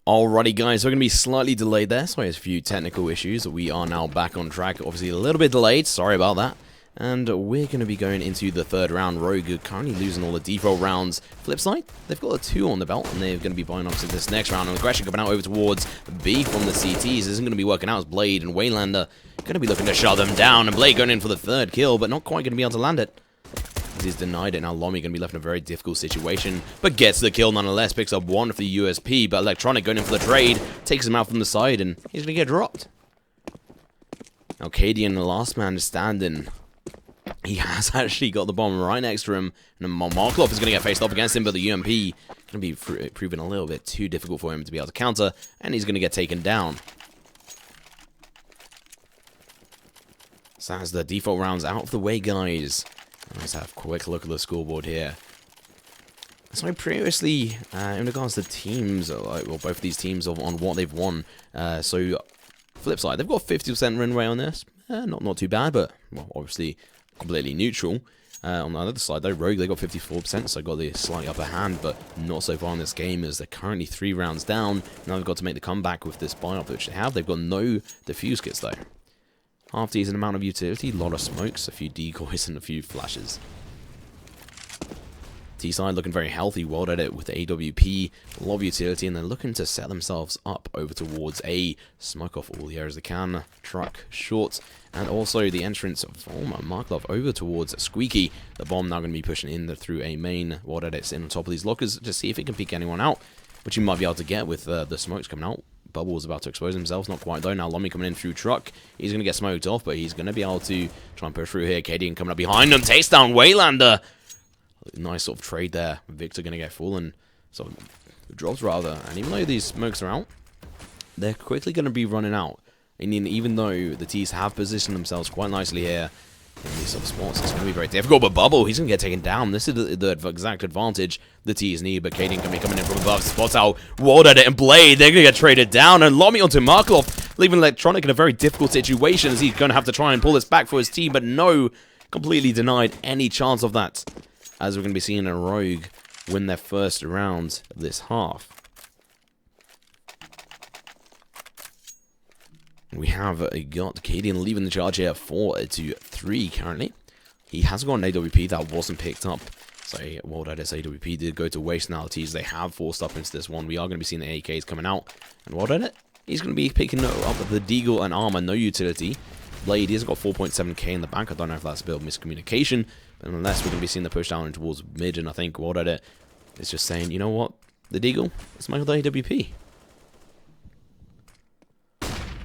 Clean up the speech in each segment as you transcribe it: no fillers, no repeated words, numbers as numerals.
Alrighty guys, we're going to be slightly delayed there, so there's a few technical issues. We are now back on track, obviously a little bit delayed, sorry about that. And we're going to be going into the third round. Rogue are currently losing all the default rounds. Flipside, they've got a 2 on the belt, and they're going to be buying up to this next round. And aggression coming out over towards B from the CTs. This isn't going to be working out as Blade and Waylander going to be looking to shut them down. And Blade going in for the third kill, but not quite going to be able to land it. He's denied it. Now Lomi going to be left in a very difficult situation, but gets the kill nonetheless. Picks up 1 for the USP, but Electronic going in for the trade, takes him out from the side, and he's going to get dropped. Now Cadian, the last man standing, he has actually got the bomb right next to him, and Markloff is going to get faced off against him, but the UMP going to be proven a little bit too difficult for him to be able to counter, and he's going to get taken down. So as the default rounds out of the way, guys. Let's have a quick look at the scoreboard here. So previously, in regards to teams, well, both of these teams on what they've won. So Flipside, they've got 50% win rate on this. Not too bad, but well, obviously completely neutral. On the other side, though, Rogue, they got 54%, so got the slightly upper hand, but not so far in this game, as they're currently 3 rounds down. Now they've got to make the comeback with this buy-up, which they have. They've got no defuse kits, though. Half decent amount of utility, a lot of smokes, a few decoys, and a few flashes. T-side looking very healthy, well at it with AWP, a lot of utility, and they're looking to set themselves up over towards A. Smoke off all the areas they can, truck, short, and also the entrance of Markloff over towards Squeaky. The bomb now going to be pushing in through A main, well at it's in on top of these lockers to see if it can peek anyone out, which you might be able to get with the smokes coming out. Bubble is about to expose himself, not quite though. Now Lomi coming in through truck. He's going to get smoked off, but he's going to be able to try and push through here. Cadian coming up behind him, takes down Waylander. Nice sort of trade there. Victor going to get fallen. So, drops rather. And even though these smokes are out, they're quickly going to be running out. I mean, even though the T's have positioned themselves quite nicely here in these sort of spots, it's going to be very difficult. But Bubble, he's going to get taken down. This is the exact advantage the T's need. But Cadian can be coming in from above. Spots out Ward at it and Blade. They're going to get traded down. And Lomi onto Markloff, leaving Electronic in a very difficult situation, as he's going to have to try and pull this back for his team. But no, completely denied any chance of that, as we're going to be seeing a Rogue win their first round of this half. We have got Cadian leaving the charge here 4-3 currently. He has got an AWP that wasn't picked up. So, well, that is AWP did go to waste now. Teams they have forced up into this one. We are going to be seeing the AKs coming out. And what at it? He's going to be picking up the Deagle and Armor, no utility. Blade, he's got 4.7k in the bank. I don't know if that's a bit of miscommunication. But unless we're going to be seeing the push down towards mid, and I think what at it, it's just saying, you know what? The Deagle, let's make the AWP.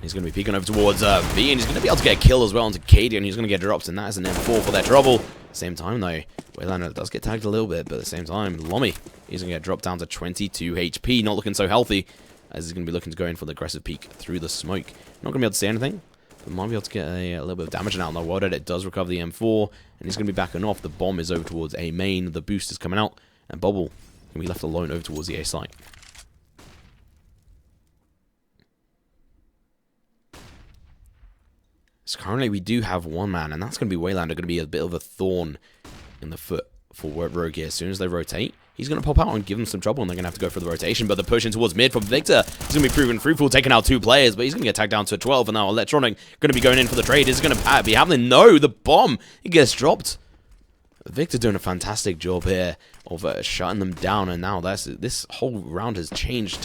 He's going to be peeking over towards B, and he's going to be able to get a kill as well onto Cadian. He's going to get dropped, and that is an M4 for their trouble. Same time, though, Waylander does get tagged a little bit, but at the same time, Lomi, he's going to get dropped down to 22 HP. Not looking so healthy, as he's going to be looking to go in for the aggressive peek through the smoke. Not going to be able to see anything, but might be able to get a little bit of damage out. Now, Wilded, it does recover the M4, and he's going to be backing off. The bomb is over towards A main. The boost is coming out, and Bubble can be left alone over towards the A site. So currently we do have one man, and that's going to be Waylander, going to be a bit of a thorn in the foot for Rogue here. As soon as they rotate, he's going to pop out and give them some trouble, and they're going to have to go for the rotation. But the push in towards mid from Victor is going to be proven fruitful, taking out 2 players, but he's going to get tagged down to 12, and now Electronic going to be going in for the trade. Is it going to be happening? No, the bomb, he gets dropped. Victor doing a fantastic job here of shutting them down, and now this whole round has changed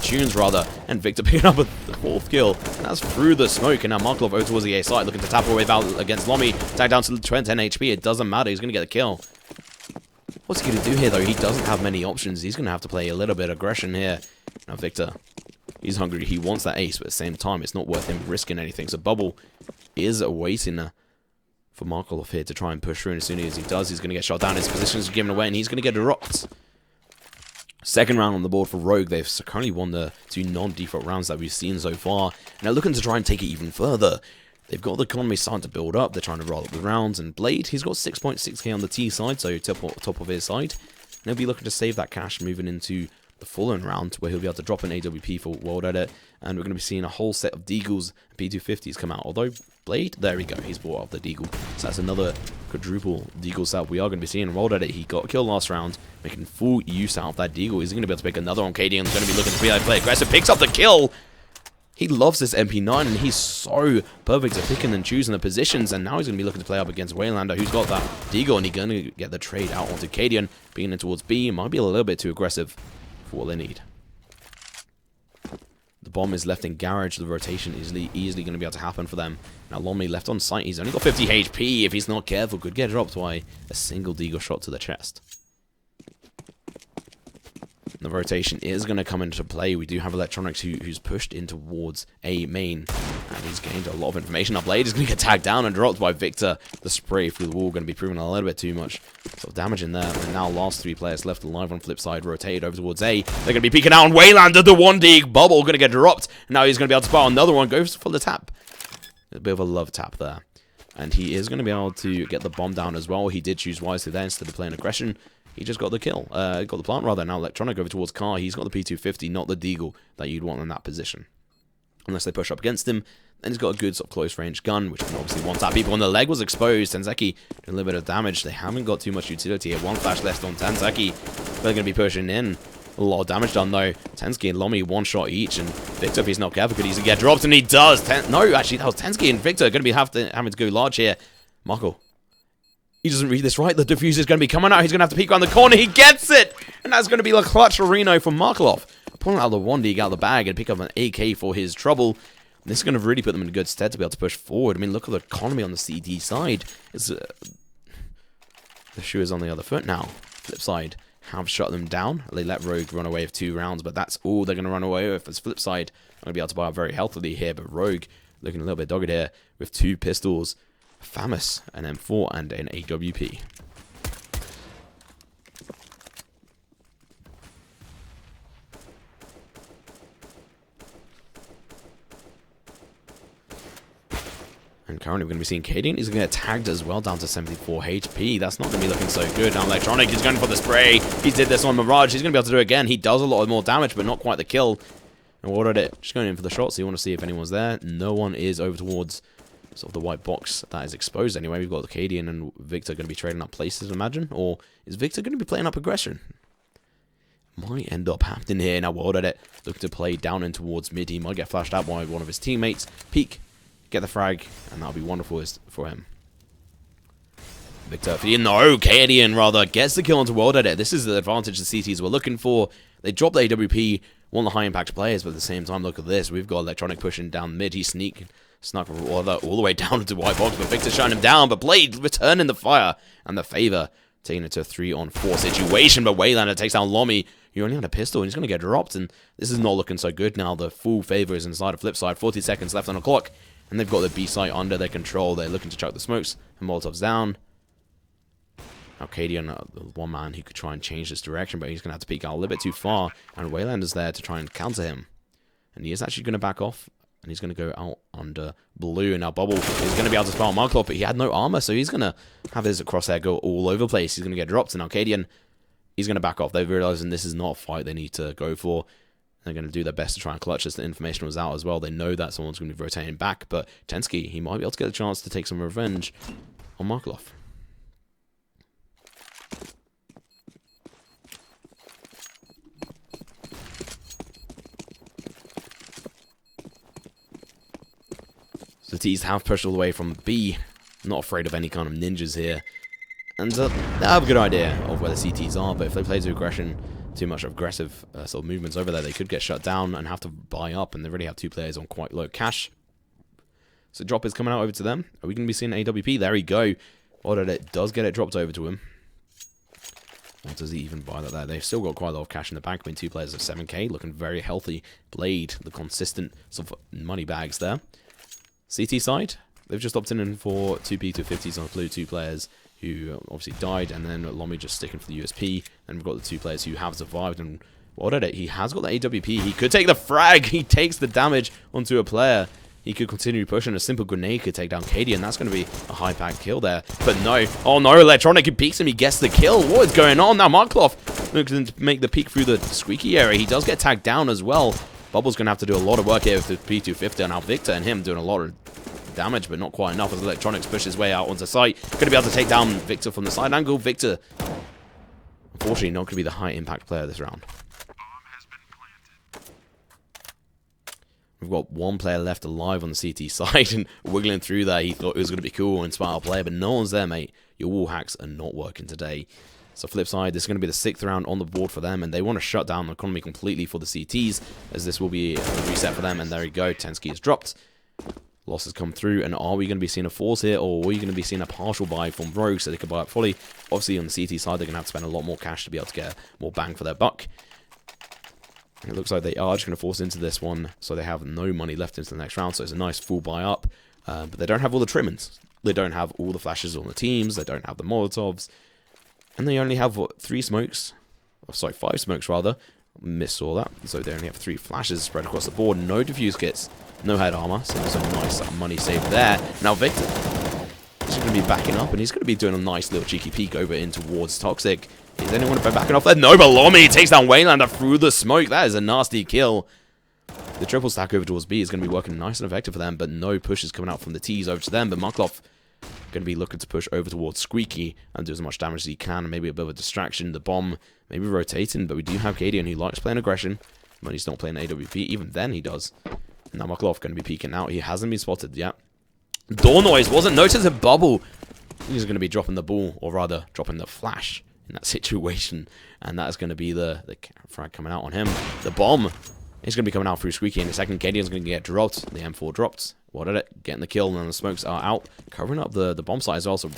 tunes rather, and Victor picking up the 4th kill, and that's through the smoke. And now Markloff over towards the A side, looking to tap away out against Lomi, tagged down to 10 HP. It doesn't matter, he's going to get the kill. What's he going to do here, though? He doesn't have many options. He's going to have to play a little bit of aggression here. Now Victor, he's hungry, he wants that ace, but at the same time, it's not worth him risking anything. So Bubble is waiting for Markloff here to try and push through, and as soon as he does, he's going to get shot down. His position is given away, and he's going to get dropped. Second round on the board for Rogue. They've currently won the 2 non-default rounds that we've seen so far, and they're looking to try and take it even further. They've got the economy starting to build up. They're trying to roll up the rounds, and Blade, he's got 6.6k on the T side, so top of his side. And he'll be looking to save that cash moving into the following round, where he'll be able to drop an AWP for World Edit, and we're going to be seeing a whole set of Deagles and P250s come out, although Blade. There we go. He's brought up the deagle. So that's another quadruple deagle setup we are going to be seeing. Rolled at it. He got killed last round, making full use out of that deagle. He's going to be able to pick another on KD and going to be looking to play aggressive. Picks up the kill. He loves this MP9, and he's so perfect at picking and choosing the positions. And now he's going to be looking to play up against Waylander, who's got that deagle, and he's going to get the trade out onto Cadian, being in towards B. Might be a little bit too aggressive for what they need. The bomb is left in garage. The rotation is easily going to be able to happen for them. Now Lomi left on site. He's only got 50 HP. If he's not careful, could get dropped by a single deagle shot to the chest. The rotation is going to come into play. We do have Electronics who's pushed in towards A main. And he's gained a lot of information. Our Blade is going to get tagged down and dropped by Victor. The spray through the wall going to be proving a little bit too much sort of damage in there. And now last 3 players left alive on Flipside. Rotated over towards A. They're going to be peeking out on Waylander. The 1D bubble going to get dropped. Now he's going to be able to spot another one. Goes for the tap. A bit of a love tap there. And he is going to be able to get the bomb down as well. He did choose wisely there instead of playing aggression. He just got the kill. Got the plant rather. Now Electronic over towards Car. He's got the P250, not the deagle that you'd want in that position. Unless they push up against him. Then he's got a good sort of close range gun, which can obviously one-tap people. And the leg was exposed. Tenzeki did a little bit of damage. They haven't got too much utility here. 1 flash left on Tenzeki. They're going to be pushing in. A lot of damage done though. Tenzeki and Lomi 1 shot each. And Victor, if he's not careful, could easily get dropped. And he does. No, actually, that was Tenzeki and Victor going to be having to go large here. Marco. He doesn't read this right. The diffuser is going to be coming out. He's going to have to peek around the corner. He gets it! And that's going to be a clutch for Reno from Markloff. Pulling out the 1D out of the bag and pick up an AK for his trouble. This is going to really put them in good stead to be able to push forward. I mean, look at the economy on the CD side. It's, the shoe is on the other foot now. Flip side have shut them down. They let Rogue run away with 2 rounds, but that's all they're going to run away with. As Flip side, I'm going to be able to buy out very healthily here, but Rogue looking a little bit dogged here with 2 pistols. Famous, an M4 and an AWP. And currently we're going to be seeing Cadian. He's going to get tagged as well down to 74 HP. That's not going to be looking so good. Now Electronic is going for the spray. He did this on Mirage. He's going to be able to do it again. He does a lot more damage, but not quite the kill. And what did it? Just going in for the shot, so you want to see if anyone's there. No one is over towards sort of the white box that is exposed anyway. We've got the Cadian and Victor going to be trading up places, imagine. Or is Victor going to be playing up aggression? Might end up happening here. Now what did it? Looking to play down in towards mid. He might get flashed out by one of his teammates. Peek. Get the frag, and that'll be wonderful for him. Victor, no, Cadian rather gets the kill onto World Edit. This is the advantage the CTs were looking for. They dropped the AWP, one of the high impact players, but at the same time, look at this. We've got Electronic pushing down mid. He snuck all the way down into white box, but Victor shutting him down. But Blade returning the fire, and the favor taking it to a 3-on-4 situation. But Waylander takes down Lomi. He only had a pistol, and he's going to get dropped, and this is not looking so good now. The full favor is inside of Flipside. 40 seconds left on the clock. And they've got the B site under their control. They're looking to chuck the smokes and Molotovs down. Now Cadian, one man who could try and change this direction, but he's going to have to peek out a little bit too far. And Waylander's there to try and counter him. And he is actually going to back off. And he's going to go out under blue. And now Bubble is going to be able to spell Markloff, but he had no armor. So he's going to have his crosshair go all over the place. He's going to get dropped. And now Cadian, he's going to back off. They're realizing this is not a fight they need to go for. They're going to do their best to try and clutch this. The information was out as well. They know that someone's going to be rotating back, but Tensky, he might be able to get a chance to take some revenge on Markloff. So the T's have pushed all the way from B, not afraid of any kind of ninjas here. And they have a good idea of where the CTs are, but if they play to aggression, too much aggressive sort of movements over there, they could get shut down and have to buy up, and they already have 2 players on quite low cash. So drop is coming out over to them. Are we going to be seeing AWP? There we go. It does get it dropped over to him. What does he even buy that there? They've still got quite a lot of cash in the bank. I mean, 2 players of 7k, looking very healthy. Blade, the consistent sort of money bags there. CT side, they've just opted in for 2 P250s on blue, 2 players who obviously died, and then Lomi just sticking for the USP, and we've got the 2 players who have survived, and what did it? He has got the AWP, he could take the frag, he takes the damage onto a player, he could continue pushing, a simple grenade could take down Cadian, and that's going to be a high pack kill there, but no, oh no, Electronic, he peeks him, he gets the kill, what is going on now? Markloff looking to make the peek through the squeaky area, he does get tagged down as well. Bubble's going to have to do a lot of work here with the P250, and now Victor and him doing a lot of damage, but not quite enough as Electronics push his way out onto site. Going to be able to take down Victor from the side angle. Victor, unfortunately, not going to be the high-impact player this round. We've got one player left alive on the CT side, and wiggling through there, he thought it was going to be cool and smart player, but no one's there, mate. Your wall hacks are not working today. So Flipside, this is going to be the 6th round on the board for them, and they want to shut down the economy completely for the CTs, as this will be a reset for them, and there you go, Tensky is dropped. Losses come through, and are we going to be seeing a force here, or are we going to be seeing a partial buy from Rogue so they can buy up fully? Obviously, on the CT side, they're going to have to spend a lot more cash to be able to get more bang for their buck. It looks like they are just going to force into this one, so they have no money left into the next round, so it's a nice full buy up, but they don't have all the trimmings. They don't have all the flashes on the teams, they don't have the Molotovs, and they only have, what, 5 smokes rather. Missed all that, so they only have 3 flashes spread across the board, no diffuse kits, no head armor, so there's a nice money saved there. Now Victor is going to be backing up, and he's going to be doing a nice little cheeky peek over in towards Toxic. Is anyone backing off there? No, but Lomi takes down Waylander through the smoke. That is a nasty kill. The triple stack over towards B is going to be working nice and effective for them, but no pushes coming out from the T's over to them. But Muckloff going to be looking to push over towards Squeaky and do as much damage as he can. Maybe a bit of a distraction. The bomb maybe rotating, but we do have Cadian who likes playing aggression, but he's not playing AWP. Even then he does. Now Muckloff going to be peeking out. He hasn't been spotted yet. Door noise wasn't noticed a bubble. He's going to be dropping the ball, or rather dropping the flash in that situation, and that is going to be the frag coming out on him. The bomb is going to be coming out through Squeaky in a second. Cadian's going to get dropped. The M4 dropped. What did it? Getting the kill, and the smokes are out. Covering up the bomb site as well, so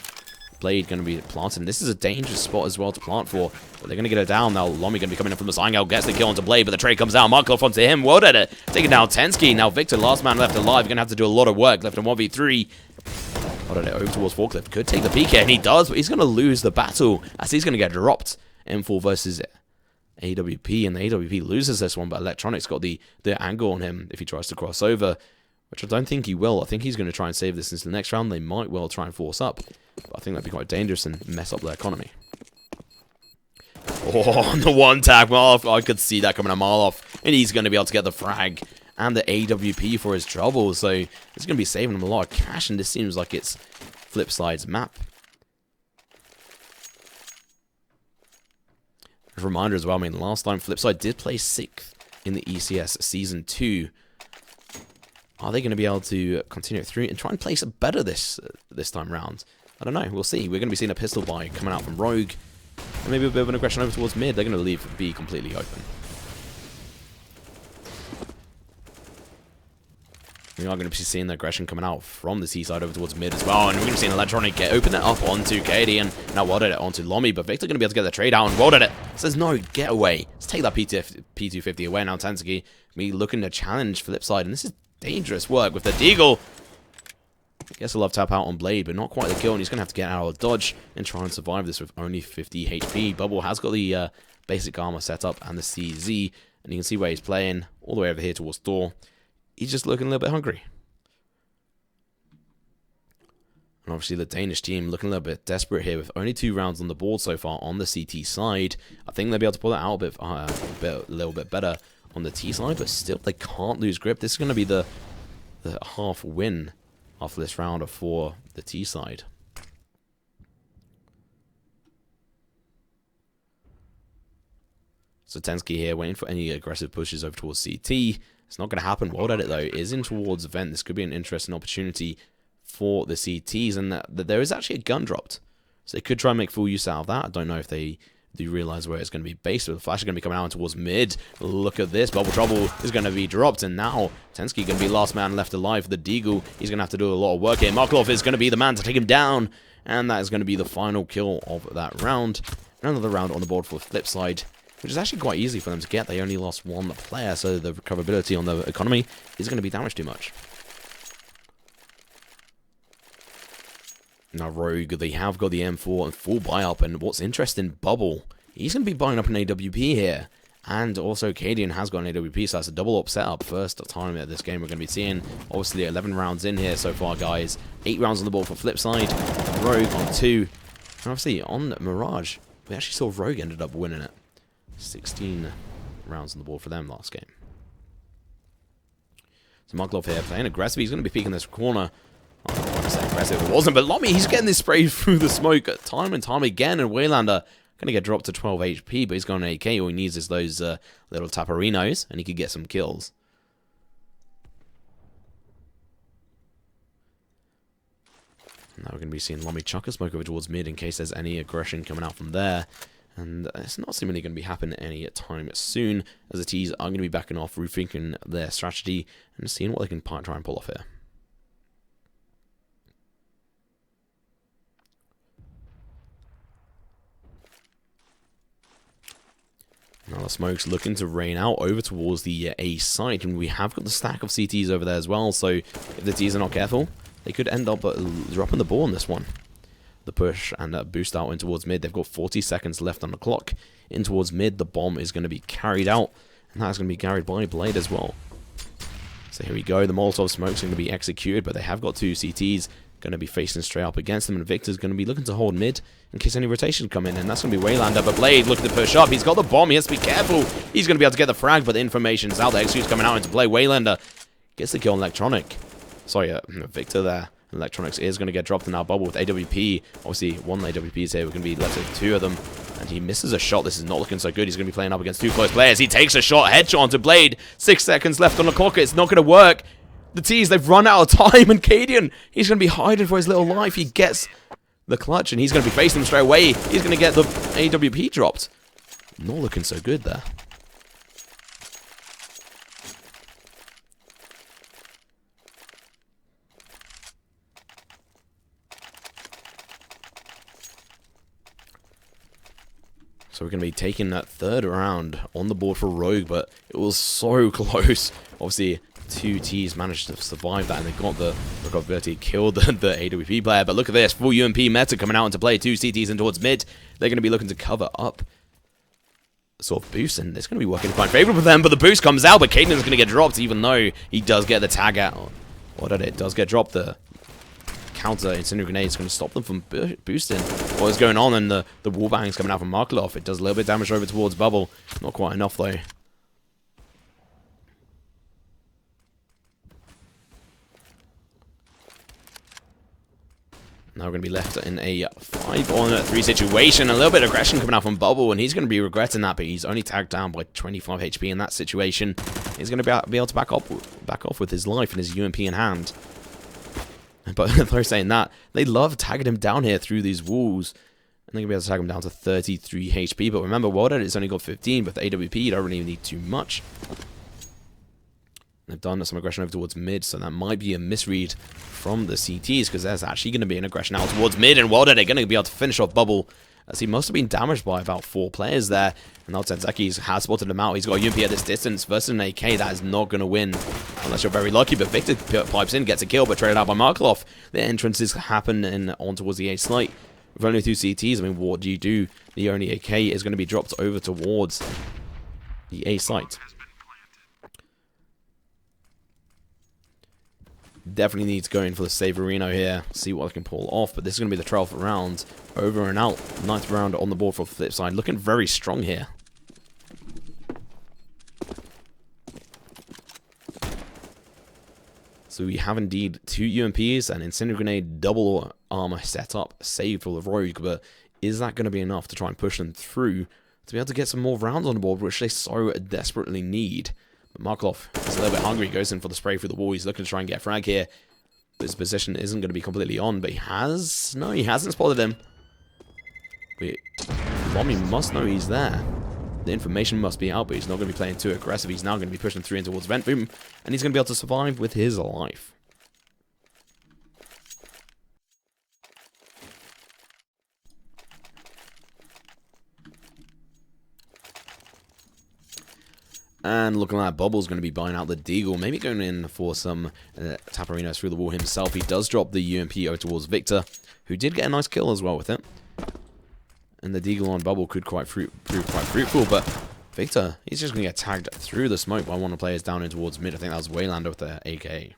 Blade going to be planting. This is a dangerous spot as well to plant for, but they're going to get it down. Now Lomi going to be coming in from the side angle, gets the kill onto Blade, but the trade comes out. Markov onto him. What did it? Taking down Tensky. Now Victor, last man left alive. You're going to have to do a lot of work. Left in 1v3. What did it? Over towards Forklift. Could take the peek here, and he does, but he's going to lose the battle as he's going to get dropped. M4 versus AWP, and the AWP loses this one, but Electronics got the angle on him if he tries to cross over, which I don't think he will. I think he's going to try and save this into the next round. They might well try and force up, but I think that'd be quite dangerous and mess up their economy. Oh, on the one tag, Marloff. I could see that coming to Marloff, and he's going to be able to get the frag and the AWP for his trouble, so it's going to be saving him a lot of cash, and this seems like it's Flipside's map. A reminder as well, I mean, last time Flipside did play 6th in the ECS Season 2. Are they going to be able to continue it through and try and place it better this time round? I don't know. We'll see. We're going to be seeing a pistol buy coming out from Rogue. And maybe a bit of an aggression over towards mid. They're going to leave B completely open. We are going to be seeing the aggression coming out from the C side over towards mid as well. And we're going to see an Electronic open that up onto Katie. And now what did it? Onto Lomi. But Victor going to be able to get the trade out. And what did it? Says no, get away. Let's take that P250 away. Now Tansky me looking to challenge Flipside. And this is dangerous work with the Deagle. I guess he'll have tap out on Blade, but not quite the kill. And he's going to have to get out of dodge and try and survive this with only 50 HP. Bubble has got the basic armor set up and the CZ. And you can see where he's playing all the way over here towards Thor. He's just looking a little bit hungry. And obviously the Danish team looking a little bit desperate here with only 2 rounds on the board so far on the CT side. I think they'll be able to pull it out a little bit better on the T side, but still they can't lose grip. This is going to be the half win after this round for the T side. So Tensky here waiting for any aggressive pushes over towards CT. It's not going to happen. World Edit, though, is in towards Vent. This could be an interesting opportunity for the CTs, and that there is actually a gun dropped. So they could try and make full use out of that. I don't know if they do realize where it's going to be based, but the flash is going to be coming out towards mid. Look at this. Bubble Trouble is going to be dropped, and now Tensky going to be last man left alive for the Deagle. He's going to have to do a lot of work here. Markov is going to be the man to take him down, and that is going to be the final kill of that round. Another round on the board for Flipside, which is actually quite easy for them to get. They only lost 1 player, so the recoverability on the economy isn't going to be damaged too much. Now Rogue, they have got the M4 and full buy-up, and what's interesting, Bubble, he's going to be buying up an AWP here. And also Cadian has got an AWP, so that's a double-up setup. First time at this game we're going to be seeing. Obviously 11 rounds in here so far, guys. 8 rounds on the board for Flipside. Rogue on 2. And obviously on Mirage, we actually saw Rogue ended up winning it. 16 rounds on the board for them last game. So Marklov here playing aggressive. He's going to be peeking this corner. I don't want to say impressive, it wasn't, but Lomi, he's getting this spray through the smoke time and time again, and Waylander going to get dropped to 12 HP, but he's got an AK. All he needs is those little taparinos, and he could get some kills. Now we're going to be seeing Lomi chuck a smoke over towards mid in case there's any aggression coming out from there. And it's not seemingly going to be happening any time soon, as the T's are going to be backing off, rethinking their strategy, and seeing what they can try and pull off here. Now the smoke's looking to rain out over towards the A site, and we have got the stack of CTs over there as well, so if the T's are not careful, they could end up dropping the ball on this one. The push and boost out in towards mid. They've got 40 seconds left on the clock. In towards mid, the bomb is going to be carried out, and that's going to be carried by Blade as well. So here we go. The Molotov smoke's going to be executed, but they have got two CTs going to be facing straight up against them, and Victor's going to be looking to hold mid in case any rotation come in, and that's going to be Waylander. But Blade looking to push up. He's got the bomb. He has to be careful. He's going to be able to get the frag, but the information's out. The execute's coming out into play. Waylander gets the kill on Electronic. Sorry, Victor there. Electronics is going to get dropped in our bubble with AWP. Obviously, one AWP is here. We're going to be left with two of them. And he misses a shot. This is not looking so good. He's going to be playing up against two close players. He takes a shot. Headshot onto Blade. 6 seconds left on the clock. It's not going to work. The T's, they've run out of time. And Cadian, he's going to be hiding for his little life. He gets the clutch. And he's going to be facing them straight away. He's going to get the AWP dropped. Not looking so good there. So we're going to be taking that third round on the board for Rogue, but it was so close. Obviously, two T's managed to survive that, and they got the ability to kill the AWP player. But look at this, full UMP meta coming out into play. Two CTs in towards mid. They're going to be looking to cover up sort of boost, and it's going to be working quite favorable for them. But the boost comes out, but Caden's going to get dropped, even though he does get the tag out. Or that it does get dropped. The counter incendiary grenade is going to stop them from boosting what is going on, and the wallbang's coming out from Markelov. It does a little bit of damage over towards Bubble. Not quite enough, though. Now we're going to be left in a 5-on-3 situation. A little bit of aggression coming out from Bubble, and he's going to be regretting that, but he's only tagged down by 25 HP in that situation. He's going to be able to back off with his life and his UMP in hand. But they're saying that, they love tagging him down here through these walls. And they're going to be able to tag him down to 33 HP. But remember, World Edit's only got 15, but the AWP, you don't really need too much. They've done some aggression over towards mid, so that might be a misread from the CTs, because there's actually going to be an aggression out towards mid, and World Edit going to be able to finish off Bubble, as he must have been damaged by about 4 players there. And now Tenzeki has spotted him out. He's got a UMP at this distance versus an AK. That is not going to win unless you're very lucky. But Victor pipes in, gets a kill, but traded out by Markelov. The entrances happen on towards the A site. With only 2 CTs, I mean, what do you do? The only AK is going to be dropped over towards the A site. Definitely need to go in for the Saverino here, see what I can pull off, but this is going to be the 12th round, over and out. 9th round on the board for Flipside, looking very strong here. So we have indeed 2 UMPs and Incendiary Grenade double armor set up, saved for the Rogue, but is that going to be enough to try and push them through to be able to get some more rounds on the board, which they so desperately need? Markelov is a little bit hungry, goes in for the spray through the wall. He's looking to try and get a frag here. His position isn't going to be completely on, but he has... No, he hasn't spotted him. Wait, Lomi must know he's there. The information must be out, but he's not going to be playing too aggressive. He's now going to be pushing through in towards Vent Boom, and he's going to be able to survive with his life. And looking like Bubble's going to be buying out the Deagle. Maybe going in for some Taparinos through the wall himself. He does drop the UMP over towards Victor, who did get a nice kill as well with it. And the Deagle on Bubble could prove quite fruitful. But Victor, he's just going to get tagged through the smoke by one of the players down in towards mid. I think that was Waylander with the AK.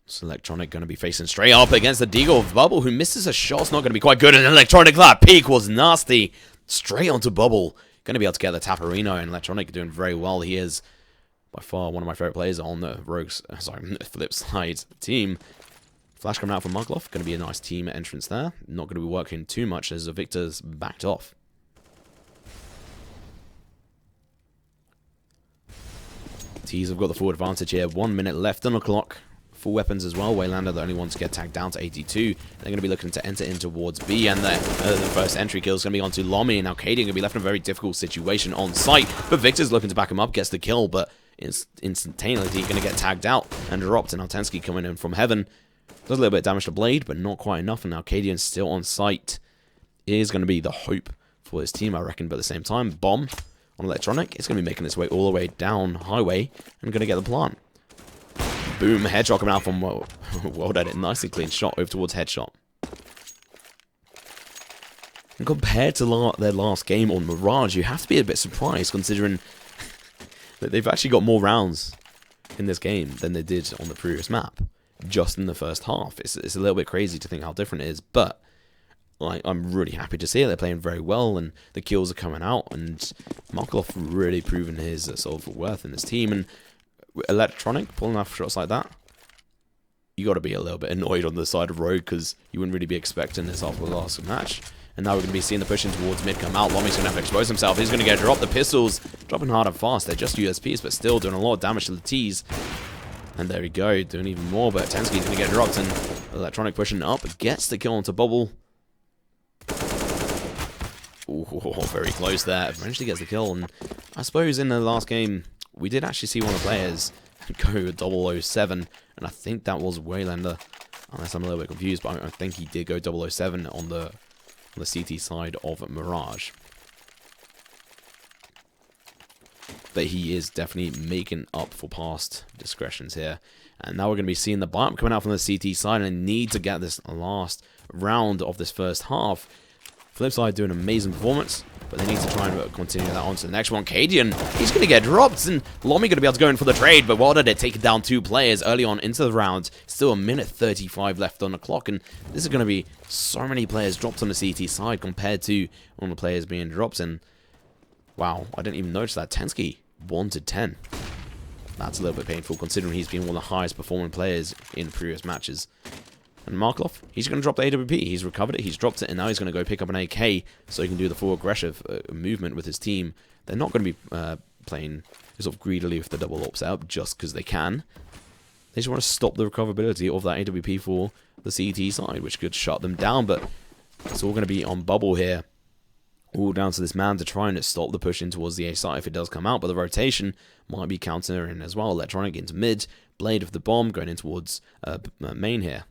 So Electronic going to be facing straight up against the Deagle of Bubble, who misses a shot. It's not going to be quite good. And Electronic, that peak was nasty. Straight onto Bubble. Going to be able to get the Taparino, and Electronic doing very well. He is by far one of my favorite players on the Flipside team. Flash coming out from Markloff. Going to be a nice team entrance there. Not going to be working too much as Victor's backed off. T's have got the full advantage here. 1 minute left on the clock. Full weapons as well. Waylander, the only one to get tagged down to 82. They're going to be looking to enter in towards B, and the first entry kill is going to be onto Lomi, and now Cadian going to be left in a very difficult situation on site. But Victor's looking to back him up, gets the kill, but instantaneously going to get tagged out and dropped. And Altensky coming in from heaven. Does a little bit of damage to Blade, but not quite enough, and now Cadian's still on site. It is going to be the hope for his team, I reckon, but at the same time, Bomb on Electronic, it's going to be making its way all the way down Highway and going to get the plant. Boom, headshot coming out from World Edit. Nicely clean shot over towards headshot. And compared to their last game on Mirage, you have to be a bit surprised considering that they've actually got more rounds in this game than they did on the previous map, just in the first half. It's a little bit crazy to think how different it is, but I'm really happy to see it. They're playing very well, and the kills are coming out, and Markloff really proven his sort of worth in this team. And Electronic pulling off shots like that, you got to be a little bit annoyed on the side of Rogue, because you wouldn't really be expecting this after the last match. And now we're going to be seeing the push in towards mid come out. Lomi's going to have to expose himself. He's going to get dropped. The pistols dropping hard and fast. They're just USPs, but still doing a lot of damage to the T's. And there we go, doing even more. But Tensky's going to get dropped, and Electronic pushing up, gets the kill onto Bubble. Ooh, very close there. Eventually gets the kill, and I suppose in the last game we did actually see one of the players go 007, and I think that was Waylander, unless I'm a little bit confused, but I think he did go 007 on the CT side of Mirage. But he is definitely making up for past discretions here. And now we're going to be seeing the bump coming out from the CT side, and need to get this last round of this first half. Flipside doing an amazing performance, but they need to try and continue that on to the next one. Cadian, he's going to get dropped, and Lomi going to be able to go in for the trade, but Wilder did take down 2 players early on into the round. Still a minute 35 left on the clock, and this is going to be so many players dropped on the CT side compared to one of the players being dropped. And wow, I didn't even notice that. Tensky 1-10. That's a little bit painful considering he's been one of the highest performing players in previous matches. And Markloff, he's going to drop the AWP. He's recovered it, he's dropped it, and now he's going to go pick up an AK so he can do the full aggressive movement with his team. They're not going to be playing sort of greedily with the double op setup just because they can. They just want to stop the recoverability of that AWP for the CT side, which could shut them down, but it's all going to be on Bubble here. All down to this man to try and stop the push in towards the A side if it does come out, but the rotation might be countering as well. Electronic into mid, Blade of the bomb going in towards main here.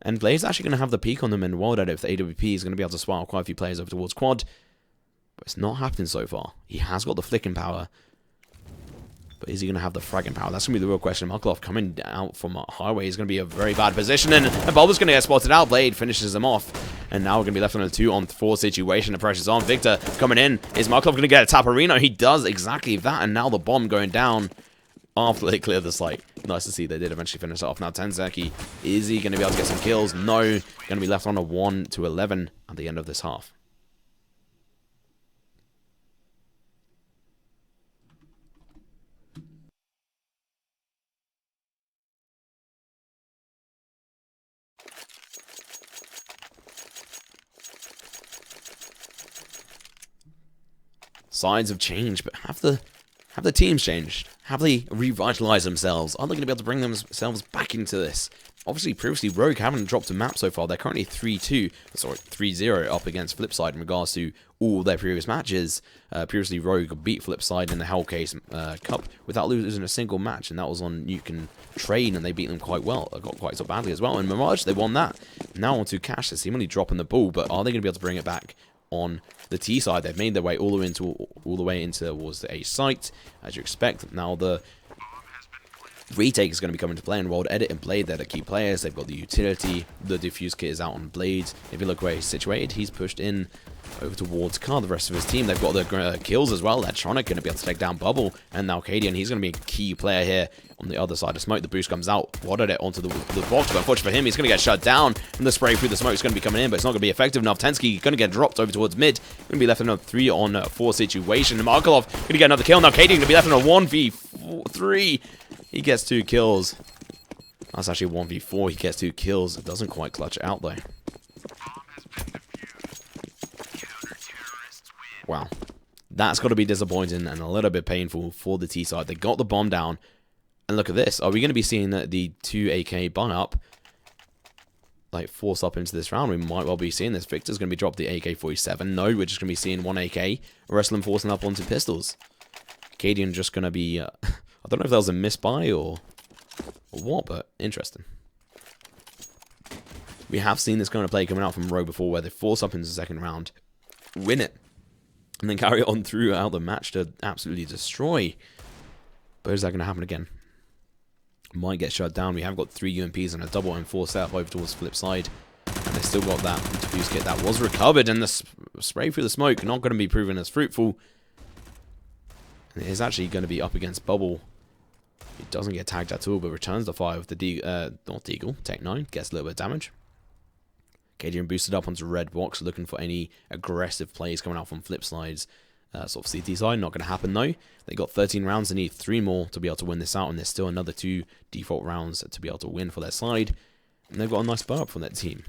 And Blade's actually going to have the peak on them in World Edit if the AWP is going to be able to swallow quite a few players over towards quad. But it's not happening so far. He has got the flicking power. But is he going to have the fragging power? That's going to be the real question. Markloff coming out from Highway is going to be a very bad position. And Bulba's going to get spotted out. Blade finishes him off. And now we're going to be left on a 2-on-4 situation. The pressure's on. Victor coming in. Is Markloff going to get a Taparino? He does exactly that. And now the bomb going down after they clear the site. Nice to see they did eventually finish it off. Now Tenzaki, is he going to be able to get some kills? No. Going to be left on a 1-11 at the end of this half. Sides have changed, but have the teams changed? Have they revitalized themselves? Are they going to be able to bring themselves back into this? Obviously, previously, Rogue haven't dropped a map so far. They're currently 3-0 up against Flipside in regards to all their previous matches. Previously, Rogue beat Flipside in the Hellcase Cup without losing a single match, and that was on Nuke and Train, and they beat them quite well. Got quite so badly as well. In Mirage, they won that. Now on to Cash, they're seemingly dropping the ball, but are they going to be able to bring it back on the T side? They've made their way all the way into towards the A site, as you expect. Now the retake is going to be coming to play in World Edit and Blade. They're the key players. They've got the utility. The diffuse kit is out on Blade. If you look where he's situated, he's pushed in over towards Car. The rest of his team, they've got the kills as well. Electronic going to be able to take down Bubble, and now Cadian, he's going to be a key player here on the other side of smoke. The boost comes out. World Edit onto the box, but unfortunately for him, he's going to get shut down, and the spray through the smoke is going to be coming in, but it's not going to be effective enough. Tensky going to get dropped over towards mid. Going to be left in a 3-on-4 situation. Markloff going to get another kill. Now Cadian going to be left in a 1v3. He gets 2 kills. That's actually 1v4. He gets 2 kills. It doesn't quite clutch it out, though. Wow. That's got to be disappointing and a little bit painful for the T side. They got the bomb down. And look at this. Are we going to be seeing the 2 AK buy up, like, force up into this round? We might well be seeing this. Victor's going to be dropped the AK-47. No, we're just going to be seeing 1 AK. Wrestling forcing up onto pistols. Cadian just going to be... I don't know if that was a misbuy or what, but interesting. We have seen this kind of play coming out from Rogue before, where they force up into the second round, win it, and then carry on throughout the match to absolutely destroy. But is that going to happen again? Might get shut down. We have got 3 UMPs and a double M4 set up over towards Flipside. And they still got that defuse kit that was recovered. And the spray through the smoke not going to be proven as fruitful. And it is actually going to be up against Bubble. He doesn't get tagged at all, but returns the fire with the not Deagle, Tech 9. Gets a little bit of damage. Cadian boosted up onto red box, looking for any aggressive plays coming out from Flipside's sort of CT side. Not going to happen though. They got 13 rounds. They need 3 more to be able to win this out, and there's still another 2 default rounds to be able to win for their side. And they've got a nice bar up from that team.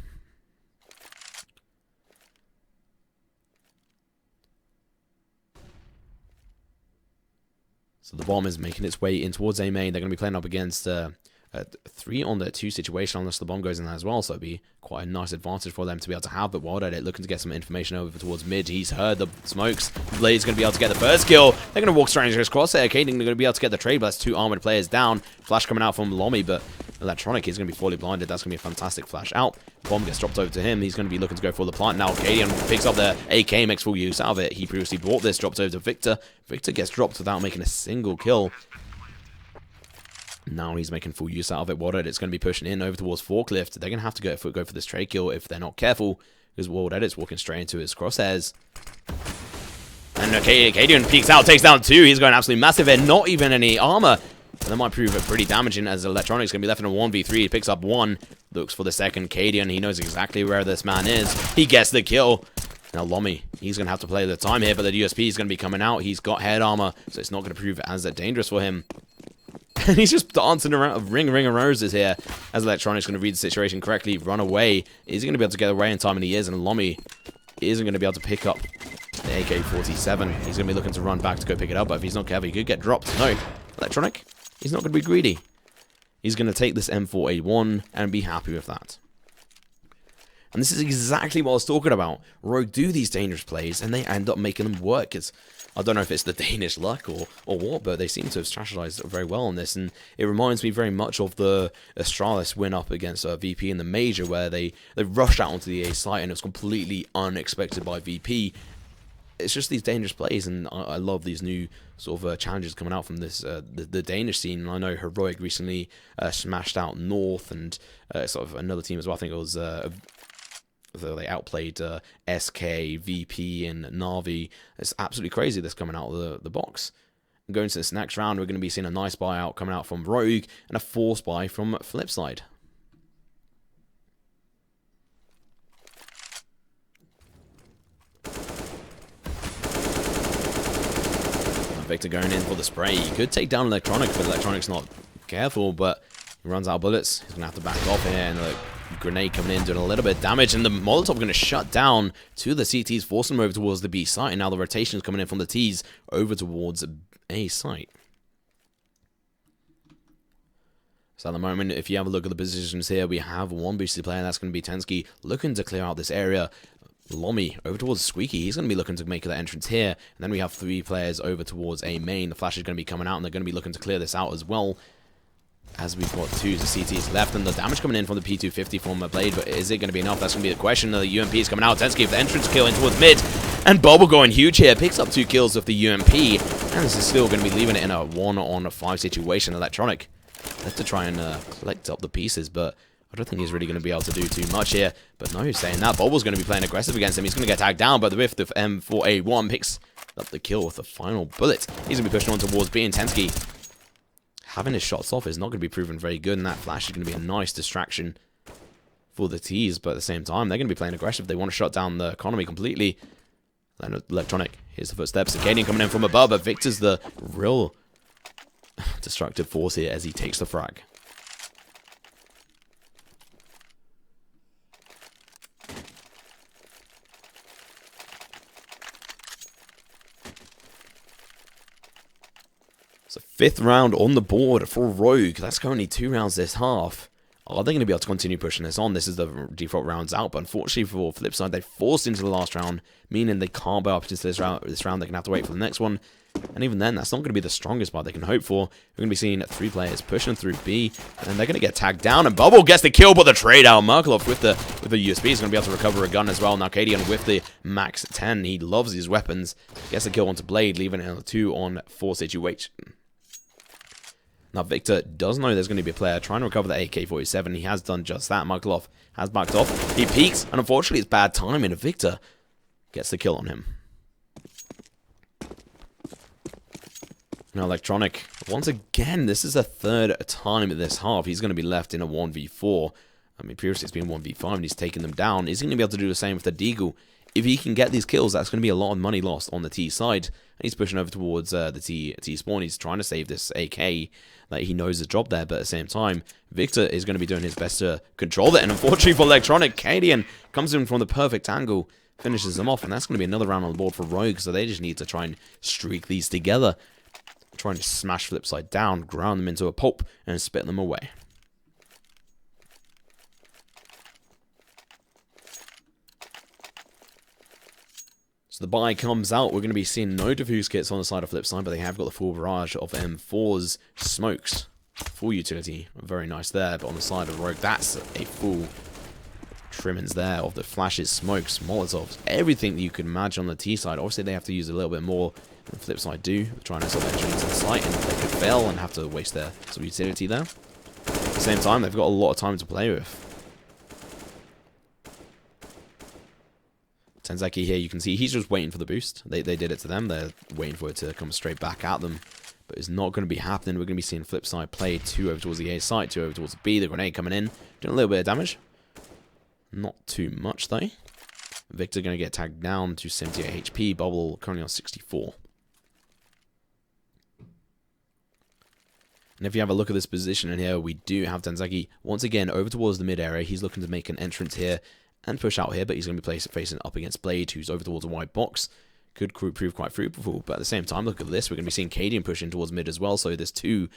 So the bomb is making its way in towards A main. They're going to be playing up against 3 on the 2 situation, unless the bomb goes in there as well. So it'd be quite a nice advantage for them to be able to have. But Wild Edit looking to get some information over towards mid. He's heard the smokes. Blade's going to be able to get the first kill. They're going to walk straight into his crosshair. Caden going to be able to get the trade, but that's 2 armored players down. Flash coming out from Lomi, but Electronic is going to be fully blinded. That's going to be a fantastic flash out. Bomb gets dropped over to him. He's going to be looking to go for the plant now. Cadian picks up the AK, makes full use out of it. He previously bought this, drops over to Victor. Victor gets dropped without making a single kill. Now he's making full use out of it. Wild Edit's going to be pushing in over towards Forklift. They're going to have to go for this trade kill if they're not careful, because Wild Edit's walking straight into his crosshairs. And Cadian peeks out, takes down 2. He's going absolutely massive here. Not even any armor. And that might prove it pretty damaging, as Electronic's going to be left in a 1v3. He picks up 1. Looks for the second. Cadian, he knows exactly where this man is. He gets the kill. Now Lomi, he's going to have to play the time here, but the USP is going to be coming out. He's got head armor, so it's not going to prove as dangerous for him. And he's just dancing around, ring of roses here, as Electronic's going to read the situation correctly, run away. Is he going to be able to get away in time? And he is, and Lomi isn't going to be able to pick up the AK-47. He's going to be looking to run back to go pick it up, but if he's not careful, he could get dropped. No, Electronic, he's not going to be greedy. He's going to take this M4A1 and be happy with that. And this is exactly what I was talking about. Rogue do these dangerous plays, and they end up making them work. I don't know if it's the Danish luck or what, but they seem to have strategized very well on this. And it reminds me very much of the Astralis win up against VP in the Major, where they rushed out onto the A site, and it was completely unexpected by VP. It's just these dangerous plays, and I love these new sort of challenges coming out from this the Danish scene. And I know Heroic recently smashed out North and sort of another team as well. I think it was... So they outplayed SK, VP, and Na'Vi. It's absolutely crazy this coming out of the box. And going to this next round, we're going to be seeing a nice buyout coming out from Rogue and a force buy from Flipside. Victor going in for the spray. He could take down Electronic, but Electronic's not careful, but he runs out of bullets. He's going to have to back off here, and the grenade coming in, doing a little bit of damage, and the Molotov going to shut down to the CTs, forcing them over towards the B site, and now the rotation is coming in from the Ts over towards A site. So at the moment, if you have a look at the positions here, we have 1 boosted player, and that's going to be Tensky, looking to clear out this area. Lomi over towards Squeaky, he's going to be looking to make that entrance here, and then we have 3 players over towards A main. The flash is going to be coming out, and they're going to be looking to clear this out as well. As we've got 2 CTs left, and the damage coming in from the P250 from a Blade, but is it going to be enough? That's going to be the question. The UMP is coming out. Tensky with the entrance kill in towards mid, and Bubble going huge here. Picks up 2 kills with the UMP, and this is still going to be leaving it in a 1-on-5 situation. Electronic left to try and collect up the pieces, but I don't think he's really going to be able to do too much here. But no, saying that, Bubble's going to be playing aggressive against him. He's going to get tagged down, but the whiff of M4A1 picks up the kill with the final bullet. He's going to be pushing on towards B, and Tensky having his shots off is not going to be proven very good, and that flash is going to be a nice distraction for the Ts, but at the same time, they're going to be playing aggressive. They want to shut down the economy completely. Then Electronic, here's the footsteps. Acadian coming in from above, but Victor's the real destructive force here as he takes the frag. So 5th round on the board for Rogue. That's currently 2 rounds this half. Are they going to be able to continue pushing this on? This is the default rounds out, but unfortunately for Flipside, they forced into the last round, meaning they can't buy up into this round. They're going to have to wait for the next one. And even then, that's not going to be the strongest buy they can hope for. We're going to be seeing 3 players pushing through B, and then they're going to get tagged down, and Bubble gets the kill, but the trade out. Merkelov with the USB is going to be able to recover a gun as well. Now Cadian with the max 10. He loves his weapons. Gets the kill onto Blade, leaving it a 2-on-4 situation. Now, Victor does know there's going to be a player trying to recover the AK-47. He has done just that. Markelov has backed off. He peeks, and unfortunately, it's bad timing, and Victor gets the kill on him. Now, Electronic, once again, this is the 3rd time in this half. He's going to be left in a 1v4. I mean, previously it's been 1v5, and he's taken them down. Is he going to be able to do the same with the Deagle? If he can get these kills, that's going to be a lot of money lost on the T side. And he's pushing over towards the T spawn. He's trying to save this AK that he knows is dropped there. But at the same time, Victor is going to be doing his best to control it. And unfortunately for Electronic, Cadian comes in from the perfect angle, finishes them off. And that's going to be another round on the board for Rogue. So they just need to try and streak these together. Trying to smash Flipside down, ground them into a pulp, and spit them away. So the buy comes out. We're going to be seeing no defuse kits on the side of Flipside, but they have got the full barrage of M4's smokes. Full utility. Very nice there. But on the side of Rogue, that's a full trimmings there of the flashes, smokes, molotovs, everything that you can imagine on the T side. Obviously, they have to use a little bit more than Flipside do. Trying to sort of enter into the site, and they could fail and have to waste their sort of utility there. At the same time, they've got a lot of time to play with. Tenzeki here, you can see he's just waiting for the boost. They did it to them. They're waiting for it to come straight back at them. But it's not going to be happening. We're going to be seeing Flipside play 2 over towards the A site, 2 over towards the B. The grenade coming in, doing a little bit of damage. Not too much, though. Victor going to get tagged down to 78 HP. Bubble currently on 64. And if you have a look at this position in here, we do have Tenzeki once again over towards the mid area. He's looking to make an entrance here and push out here, but he's going to be facing up against Blade, who's over towards a white box. Could prove quite fruitful, but at the same time, look at this. We're going to be seeing Cadian pushing towards mid as well, so this 2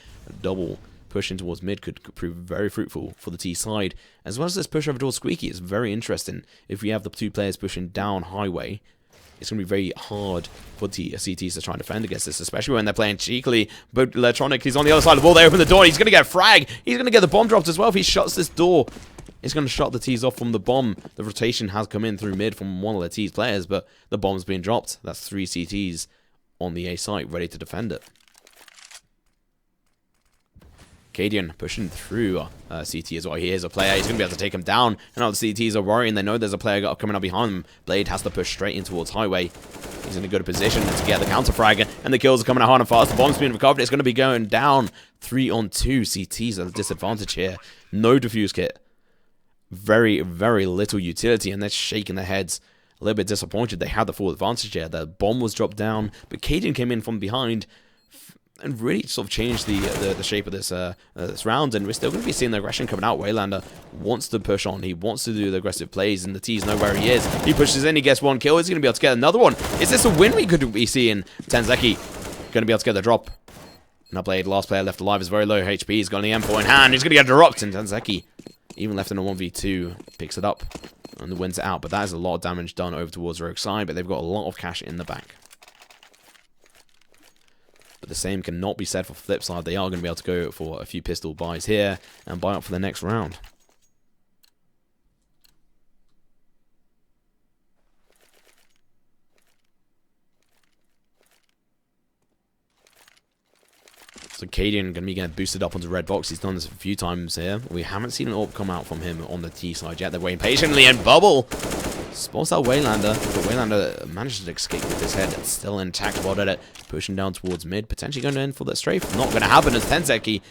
double push in towards mid could prove very fruitful for the T side. As well as this push over towards Squeaky, it's very interesting. If we have the 2 players pushing down highway, it's going to be very hard for the CTs to try and defend against this, especially when they're playing cheekily. But Electronic, he's on the other side of the wall. They open the door. He's going to get a frag. He's going to get the bomb dropped as well if he shuts this door. It's going to shut the T's off from the bomb. The rotation has come in through mid from one of the T's players, but the bomb's been dropped. That's 3 CTs on the A site ready to defend it. Cadian pushing through CT as well. He is a player. He's going to be able to take him down. And now the CTs are worrying. They know there's a player coming up behind them. Blade has to push straight in towards highway. He's in a good position to get the counter frag. And the kills are coming out hard and fast. The bomb's being recovered. It's going to be going down. 3 on 2. CTs at a disadvantage here. No defuse kit. Very, very little utility. And they're shaking their heads. A little bit disappointed. They had the full advantage here. The bomb was dropped down. But Cadian came in from behind and really sort of changed the shape of this this round, and we're still going to be seeing the aggression coming out. Waylander wants to push on. He wants to do the aggressive plays, and the T's know where he is. He pushes in, he gets 1 kill. Is he going to be able to get another one? Is this a win we could be seeing? Tenzeki going to be able to get the drop. Now Blade, last player left alive, is very low HP. He's got the M4 in hand. He's going to get dropped, and Tenzeki, even left in a 1v2, picks it up and wins it out. But that is a lot of damage done over towards Rogue side, but they've got a lot of cash in the bank. But the same cannot be said for Flipside. They are going to be able to go for a few pistol buys here and buy up for the next round. So Cadian going to be getting boosted up onto red box. He's done this a few times here. We haven't seen an AWP come out from him on the T side yet. They're waiting patiently, and Bubble spots out Waylander, but Waylander manages to escape with his head. It's still intact. Well at it, pushing down towards mid, potentially going in for that strafe. Not going to happen as Tenzeki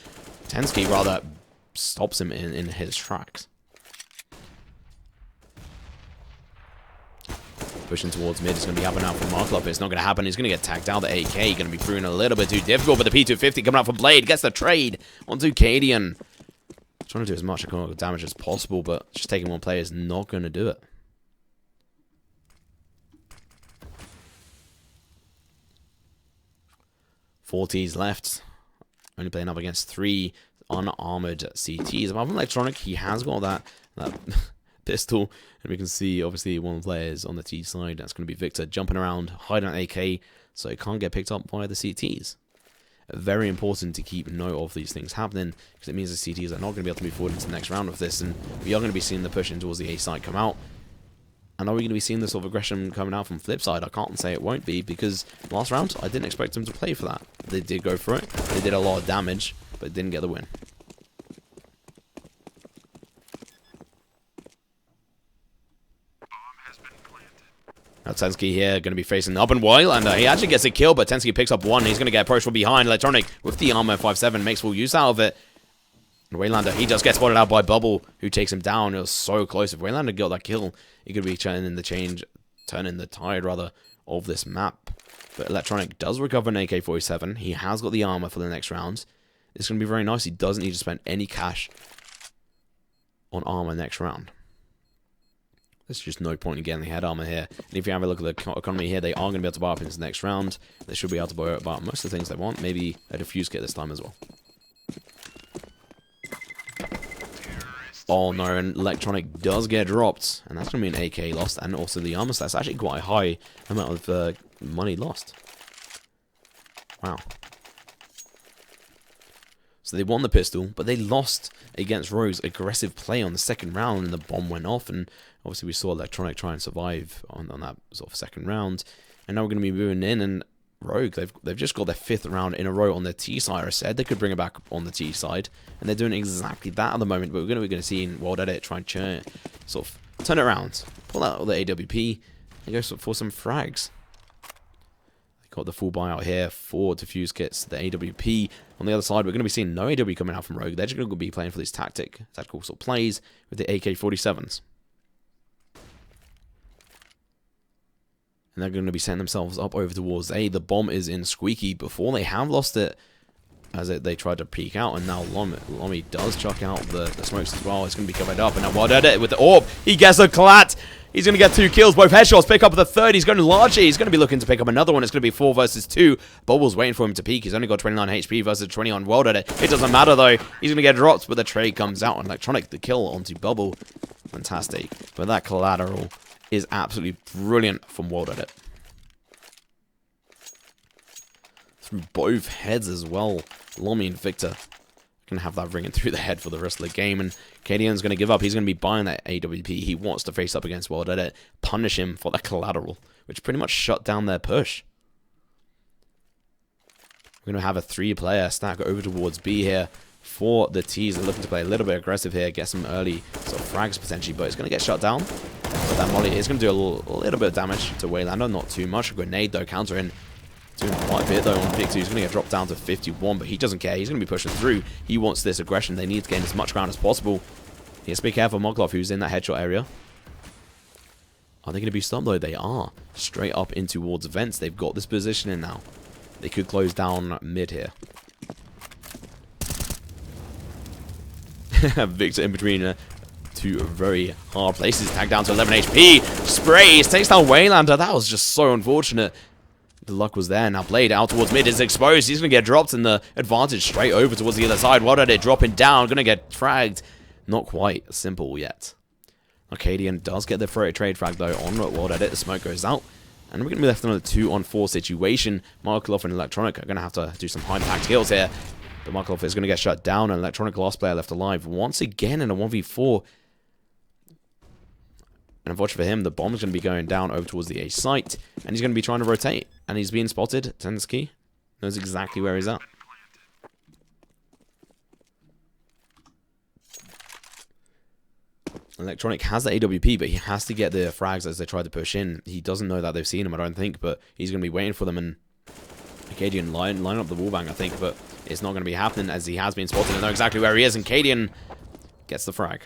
rather stops him in his tracks. Pushing towards mid. It's going to be happening out from Markloff. It's not going to happen. He's going to get tagged down. The AK going to be proving a little bit too difficult, but the P250 coming out from Blade gets the trade onto Cadian. Trying to do as much damage as possible, but just taking one player is not going to do it. Forties left. Only playing up against 3 unarmored CTs. Apart from Electronic, he has got that pistol, and we can see obviously one of the players on the T side. That's going to be Victor jumping around, hiding an AK, so it can't get picked up by the CTs. Very important to keep note of these things happening, because it means the CTs are not going to be able to move forward into the next round of this, and we are going to be seeing the push in towards the A side come out. And are we going to be seeing this sort of aggression coming out from Flipside? I can't say it won't be, because last round I didn't expect them to play for that. They did go for it. They did a lot of damage, but didn't get the win. Now Tensky here going to be facing up and Waylander. He actually gets a kill, but Tensky picks up one. He's going to get approached from behind. Electronic with the armor 5-7 makes full use out of it. And Waylander, he just gets spotted out by Bubble, who takes him down. It was so close. If Waylander got that kill, he could be turning the tide rather of this map. But Electronic does recover an AK-47. He has got the armor for the next round. It's going to be very nice. He doesn't need to spend any cash on armor next round. There's just no point in getting the head armor here. And if you have a look at the economy here, they are going to be able to buy up into the next round. They should be able to buy up most of the things they want. Maybe a defuse kit this time as well. Oh no, and Electronic does get dropped. And that's going to be an AK lost. And also the armor stats. Actually quite a high amount of money lost. Wow. So they won the pistol, but they lost against Rogue's aggressive play on the second round, and the bomb went off, and obviously we saw Electronic try and survive on that sort of second round. And now we're going to be moving in, and Rogue, they've just got their 5th round in a row on their T side. I said they could bring it back on the T side, and they're doing exactly that at the moment, but we're going to see in World Edit try and sort of turn it around, pull out the AWP, and go for some frags. Got the full buyout here for defuse kits, the AWP. On the other side, we're going to be seeing no AW coming out from Rogue. They're just going to be playing for these tactical sort of plays with the AK-47s. And they're going to be setting themselves up over towards A. The bomb is in Squeaky before they have lost it, as they tried to peek out, and now Lomi does chuck out the smokes as well. It's going to be covered up, and now Wild Edit with the orb. He gets a clat. He's going to get 2 kills, both headshots, pick up the third. He's going to large it. He's going to be looking to pick up another one. It's going to be 4 versus 2. Bubble's waiting for him to peek. He's only got 29 HP versus 20 on World Edit. It doesn't matter, though. He's going to get dropped, but the trade comes out on Electronic. The kill onto Bubble. Fantastic. But that collateral is absolutely brilliant from World Edit. Through both heads as well. Lomi and Victor going to have that ringing through the head for the rest of the game, and Cadian's going to give up. He's going to be buying that AWP. He wants to face up against World Edit, punish him for that collateral, which pretty much shut down their push. We're going to have a 3-player stack over towards B here for the T's. They're looking to play a little bit aggressive here, get some early sort of frags potentially, but it's going to get shut down. But that molly is going to do a little bit of damage to Waylander, not too much. A grenade though, countering. Doing quite a bit though on Big 2. He's going to get dropped down to 51, but he doesn't care. He's going to be pushing through. He wants this aggression. They need to gain as much ground as possible. He has to be careful, Moglov, who's in that headshot area. Are they going to be stopped though? They are. Straight up in towards vents. They've got this positioning now. They could close down mid here. Victor in between 2 very hard places. Tagged down to 11 HP. Sprays. Takes down Waylander. That was just so unfortunate. The luck was there. Now Blade out towards mid is exposed. He's going to get dropped, and the advantage straight over towards the other side. What are they dropping down? Going to get fragged. Not quite simple yet. Arcadian does get the trade frag though on World Edit. The smoke goes out, and we're going to be left in a 2-on-4 situation. Markloff and Electronic are going to have to do some high impact kills here. But Markloff is going to get shut down, and Electronic last player left alive once again in a 1v4. And unfortunately for him, the bomb is going to be going down over towards the A site, and he's going to be trying to rotate. And he's being spotted. Tensky knows exactly where he's at. Electronic has the AWP, but he has to get the frags as they try to push in. He doesn't know that they've seen him, I don't think, but he's going to be waiting for them, and Cadian line up the wallbang, I think, but it's not going to be happening as he has been spotted and know exactly where he is, and Cadian gets the frag.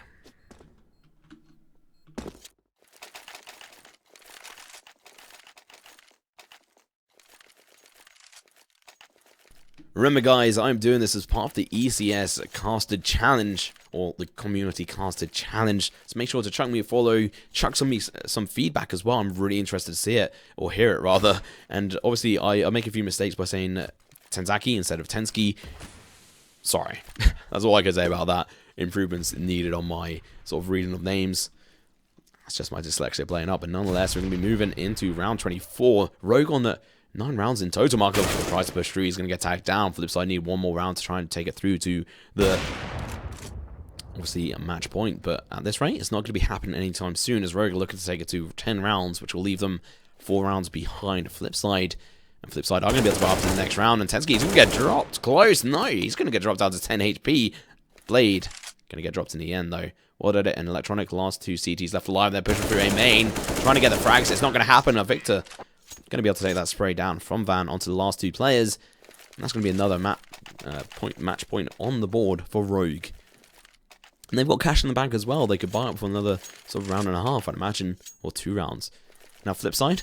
Remember, guys, I'm doing this as part of the ECS Casted Challenge, or the Community Casted Challenge. So make sure to chuck me a follow, chuck some feedback as well. I'm really interested to see it, or hear it rather. And obviously, I make a few mistakes by saying Tenzaki instead of Tensky. Sorry, that's all I can say about that. Improvements needed on my sort of reading of names. That's just my dyslexia playing up. But nonetheless, we're going to be moving into round 24. Rogue on the 9 rounds in total. Mark tries to push through. He's going to get tagged down. Flipside need one more round to try and take it through to the, obviously, a match point. But at this rate, it's not going to be happening anytime soon, as Rogue are looking to take it to 10 rounds, which will leave them 4 rounds behind Flipside. And Flipside are going to be able to go up to the next round. And Tensky is going to get dropped. Close. No, he's going to get dropped down to 10 HP. Blade going to get dropped in the end, though. Well did it. And Electronic, last 2 CTs left alive. They're pushing through a main, trying to get the frags. It's not going to happen. Victor going to be able to take that spray down from Van onto the last 2 players. And that's going to be another match point on the board for Rogue. And they've got cash in the bank as well. They could buy up for another sort of round and a half, I'd imagine, or 2 rounds. Now, Flipside,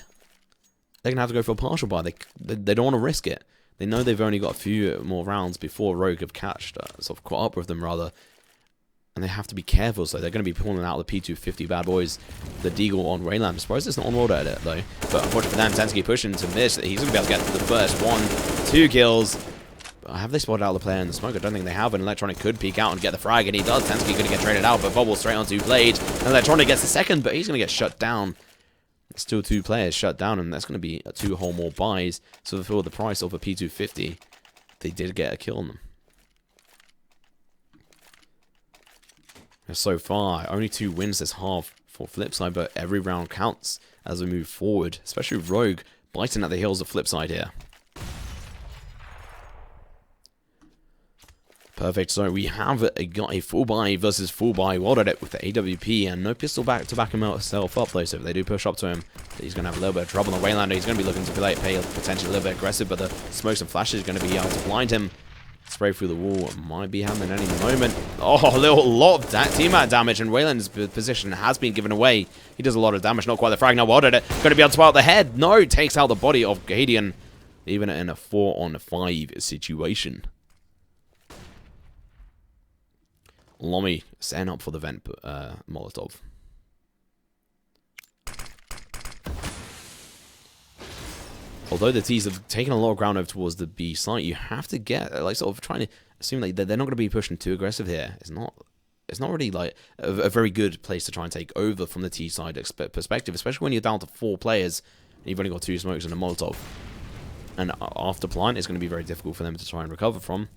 they're going to have to go for a partial buy. They don't want to risk it. They know they've only got a few more rounds before Rogue have sort of caught up with them, rather. And they have to be careful, so they're going to be pulling out the P250 bad boys. The Deagle on Rayland. I'm surprised it's not on world edit, though. But unfortunately for them, Tensky pushing to miss. He's going to be able to get to the first 1, 2 kills. But have they spotted out the player in the smoke? I don't think they have. And Electronic could peek out and get the frag, and he does. Tensky going to get traded out, but Bubble straight onto Blade. And Electronic gets the second, but he's going to get shut down. Still 2 players shut down, and that's going to be 2 whole more buys. So for the price of a P250, they did get a kill on them. So far, only 2 wins this half for Flipside, but every round counts as we move forward, especially with Rogue biting at the heels of Flipside here. Perfect, so we have got a full buy versus full buy. Well done it with the AWP, and no pistol back to back himself up though, so if they do push up to him, he's going to have a little bit of trouble on the Waylander. He's going to be looking to play potentially a little bit aggressive, but the smokes and flashes are going to be able to blind him. Spray through the wall might be happening any moment. Oh, a lot of team-out damage, and Wayland's position has been given away. He does a lot of damage, not quite the frag. Now, well did it. Going to be able to spot out the head. No, takes out the body of Gadian, even in a 4-on-5 situation. Lomi setting up for the vent Molotov. Although the T's have taken a lot of ground over towards the B site, you have to get, like, sort of trying to assume like they're not going to be pushing too aggressive here. It's not really like a very good place to try and take over from the T side perspective, especially when you're down to 4 players and you've only got 2 smokes and a Molotov. And after plant, it's going to be very difficult for them to try and recover from,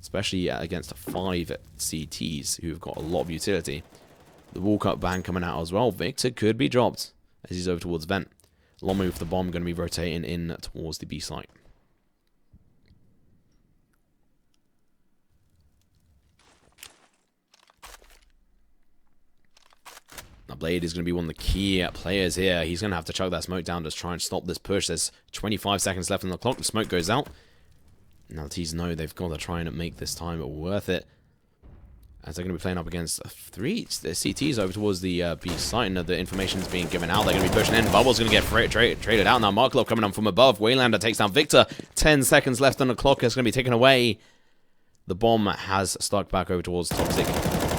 especially against 5 CTs who've got a lot of utility. The wall cut ban coming out as well. Victor could be dropped as he's over towards vent. Long move, the bomb going to be rotating in towards the B site. Now Blade is going to be one of the key players here. He's going to have to chug that smoke down to try and stop this push. There's 25 seconds left on the clock. The smoke goes out. Now the T's know they've got to try and make this time worth it, as they're going to be playing up against 3 CTs over towards the B site, and the information's being given out. They're going to be pushing in. Bubble's going to get traded out. Now Marklov coming on from above. Waylander takes down Victor. 10 seconds left on the clock. It's going to be taken away. The bomb has stuck back over towards Toxic.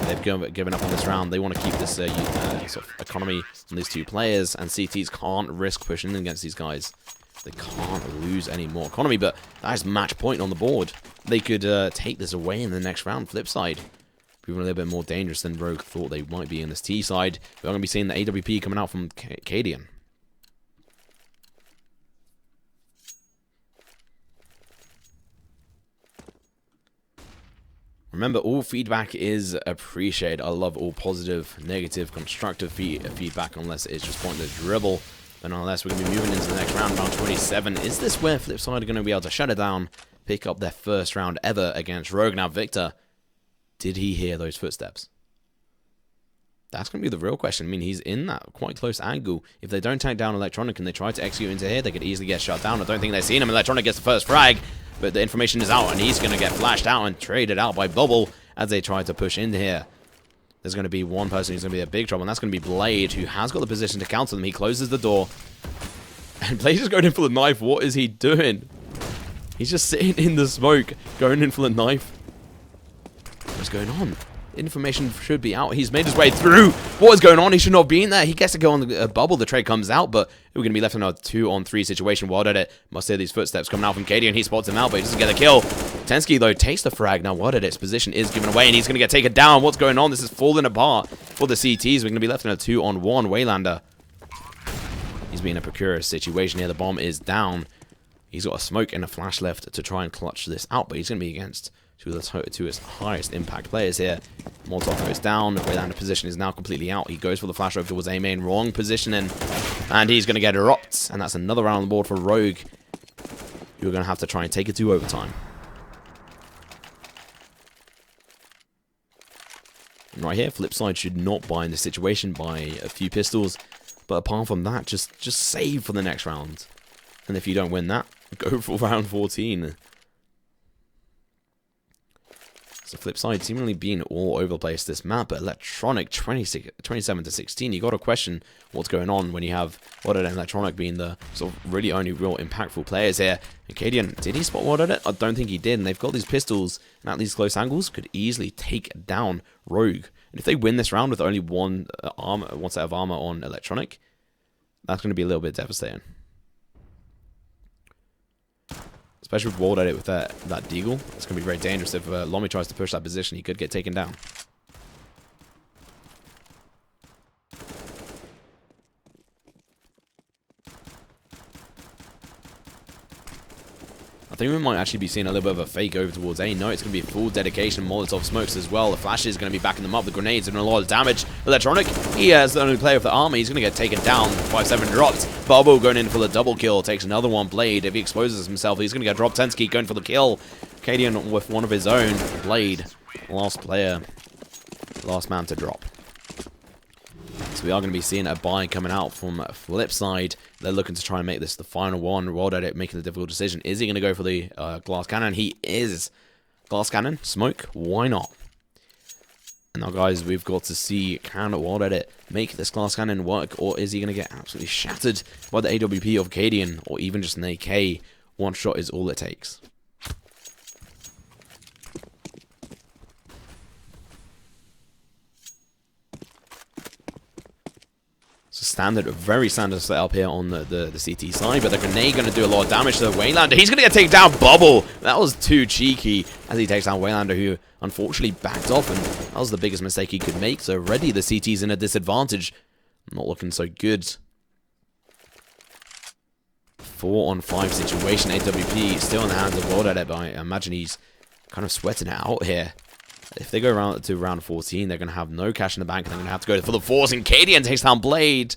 They've given up on this round. They want to keep this sort of economy on these 2 players, and CTs can't risk pushing in against these guys. They can't lose any more economy, but that is match point on the board. They could take this away in the next round. Flipside, proving a little bit more dangerous than Rogue thought they might be in this T side. We're going to be seeing the AWP coming out from Cadian. Remember, all feedback is appreciated. I love all positive, negative, constructive feedback, unless it's just pointless dribble. But nonetheless, we're going to be moving into the next round, round 27. Is this where Flipside are going to be able to shut it down, pick up their first round ever against Rogue? Now, Victor, did he hear those footsteps? That's going to be the real question. I mean, he's in that quite close angle. If they don't take down Electronic and they try to execute into here, they could easily get shut down. I don't think they've seen him. Electronic gets the first frag, but the information is out, and he's going to get flashed out and traded out by Bubble as they try to push into here. There's going to be one person who's going to be a big trouble, and that's going to be Blade, who has got the position to counter them. He closes the door, and Blade is going in for the knife. What is he doing? He's just sitting in the smoke, going in for the knife. What's going on? Information should be out. He's made his way through. What is going on? He should not be in there. He gets to go on the bubble. The trade comes out, but we're going to be left in a 2-on-3 situation. What at it? Must hear these footsteps coming out from Katie, and he spots him out, but he doesn't get the kill. Tensky, though, takes the frag. Now, what at it? His position is given away, and he's going to get taken down. What's going on? This is falling apart for the CTs. We're going to be left in a 2-on-1. Waylander. He's been in a precarious situation here. The bomb is down. He's got a smoke and a flash left to try and clutch this out, but he's going to be against two of his highest impact players here. Molotov goes down. The Waylander position is now completely out. He goes for the flash over towards A main. Wrong positioning. And he's going to get erupted. And that's another round on the board for Rogue. You're going to have to try and take it to overtime. And right here, Flipside should not buy in this situation by a few pistols. But apart from that, just save for the next round. And if you don't win that, go for round 14. So Flipside seemingly being all over the place this map, but Electronic 27-16. You got to question what's going on when you have Electronic being the sort of really only real impactful players here. And Cadian, did he spot it? I don't think he did. And they've got these pistols, and at these close angles, could easily take down Rogue. And if they win this round with only one set of armor on Electronic, that's going to be a little bit devastating. Especially with Walled at it with that Deagle. It's going to be very dangerous. If Lomi tries to push that position, he could get taken down. I think we might actually be seeing a little bit of a fake over towards A. No, it's going to be full dedication. Molotov smokes as well. The flash is going to be backing them up. The grenades are doing a lot of damage. Electronic, he has the only player with the armor. He's going to get taken down. 5-7 dropped. Bubble going in for the double kill. Takes another one. Blade, if he exposes himself, he's going to get dropped. Tensky going for the kill. Cadian with one of his own. Blade, last player. Last man to drop. So we are going to be seeing a buy coming out from Flipside. They're looking to try and make this the final one. Rolled at it, making the difficult decision. Is he going to go for the glass cannon? He is. Glass cannon, smoke, why not? And now, guys, we've got to see, can Rolled at it make this glass cannon work, or is he going to get absolutely shattered by the AWP of Cadian, or even just an AK? One shot is all it takes. Standard, very standard setup here on the CT side, but the grenade going to do a lot of damage to the Waylander. He's going to get taken down. Bubble. That was too cheeky as he takes down Waylander, who unfortunately backed off, and that was the biggest mistake he could make. So already the CT's in a disadvantage. Not looking so good. 4-on-5 situation. AWP still in the hands of World at it, but I imagine he's kind of sweating it out here. If they go around to round 14, they're going to have no cash in the bank, and they're going to have to go for the force. And Cadian takes down Blade.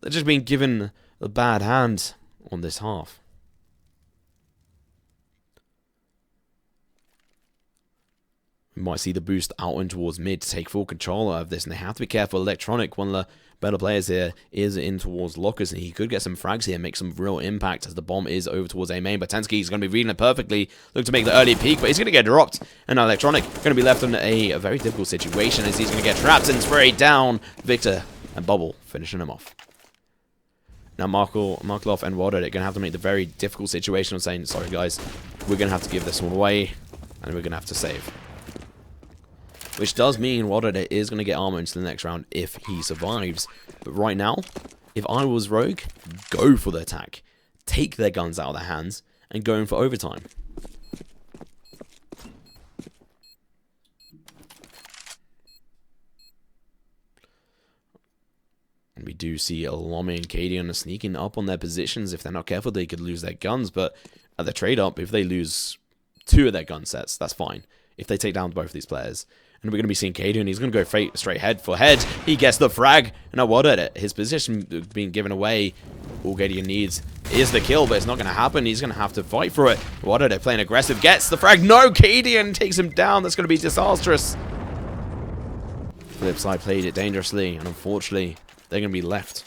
They're just being given a bad hand on this half. We might see the boost out in towards mid to take full control of this, and they have to be careful. Electronic, one of the better players here, is in towards lockers, and he could get some frags here, make some real impact as the bomb is over towards A main. But Tensky is going to be reading it perfectly, look to make the early peak, but he's going to get dropped. And now Electronic going to be left in a very difficult situation as he's going to get trapped and sprayed down. Victor and Bubble finishing him off. Now Markloff and Water are going to have to make the very difficult situation of saying, sorry guys, we're going to have to give this one away, and we're going to have to save. Which does mean Rodder is going to get armor into the next round if he survives. But right now, if I was Rogue, go for the attack. Take their guns out of their hands and go in for overtime. And we do see Lomi and Cadian sneaking up on their positions. If they're not careful, they could lose their guns. But at the trade-up, if they lose 2 of their gun sets, that's fine. If they take down both of these players. And we're going to be seeing Cadian. He's going to go straight head for head. He gets the frag. And now what at it? His position being given away. All Cadian needs is the kill, but it's not going to happen. He's going to have to fight for it. What at it? Playing aggressive. Gets the frag. No! Cadian takes him down. That's going to be disastrous. Flipside played it dangerously. And unfortunately, they're going to be left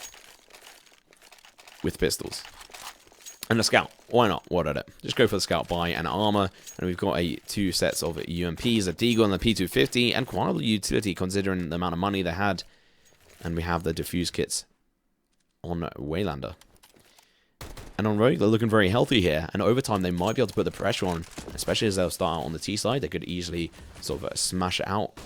with pistols. And the scout. Why not? What at it? Just go for the scout buy and armor. And we've got 2 sets of UMPs, a Deagle and the P250. And quite a lot of utility considering the amount of money they had. And we have the diffuse kits on Waylander. And on Rogue, they're looking very healthy here. And over time, they might be able to put the pressure on, especially as they'll start out on the T side. They could easily sort of smash it out.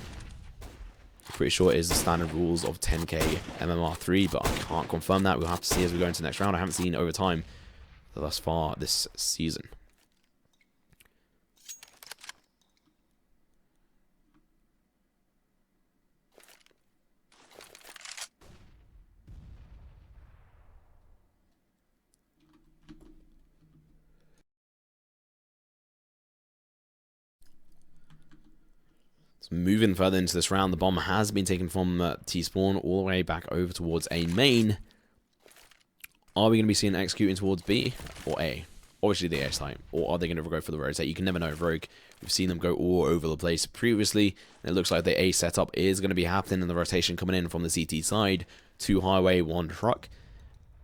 Pretty sure it is the standard rules of 10k MMR3, but I can't confirm that. We'll have to see as we go into the next round. I haven't seen overtime thus far this season. Moving further into this round, the bomb has been taken from T-spawn all the way back over towards A main. Are we going to be seeing executing towards B or A? Obviously the A side. Or are they going to go for the rotate? You can never know. Rogue, we've seen them go all over the place previously. And it looks like the A setup is going to be happening and the rotation coming in from the CT side. 2 highway, 1 truck.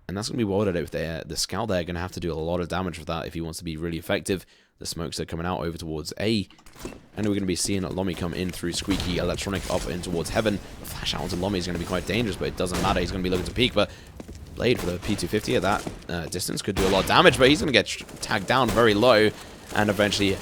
And that's going to be wilded with the scout there. Going to have to do a lot of damage with that if he wants to be really effective. The smokes are coming out over towards A. And we're going to be seeing Lomi come in through Squeaky Electronic up in towards Heaven. The flash out onto Lomi is going to be quite dangerous, but it doesn't matter. He's going to be looking to peek, but Blade for the P250 at that distance could do a lot of damage, but he's going to get tagged down very low and eventually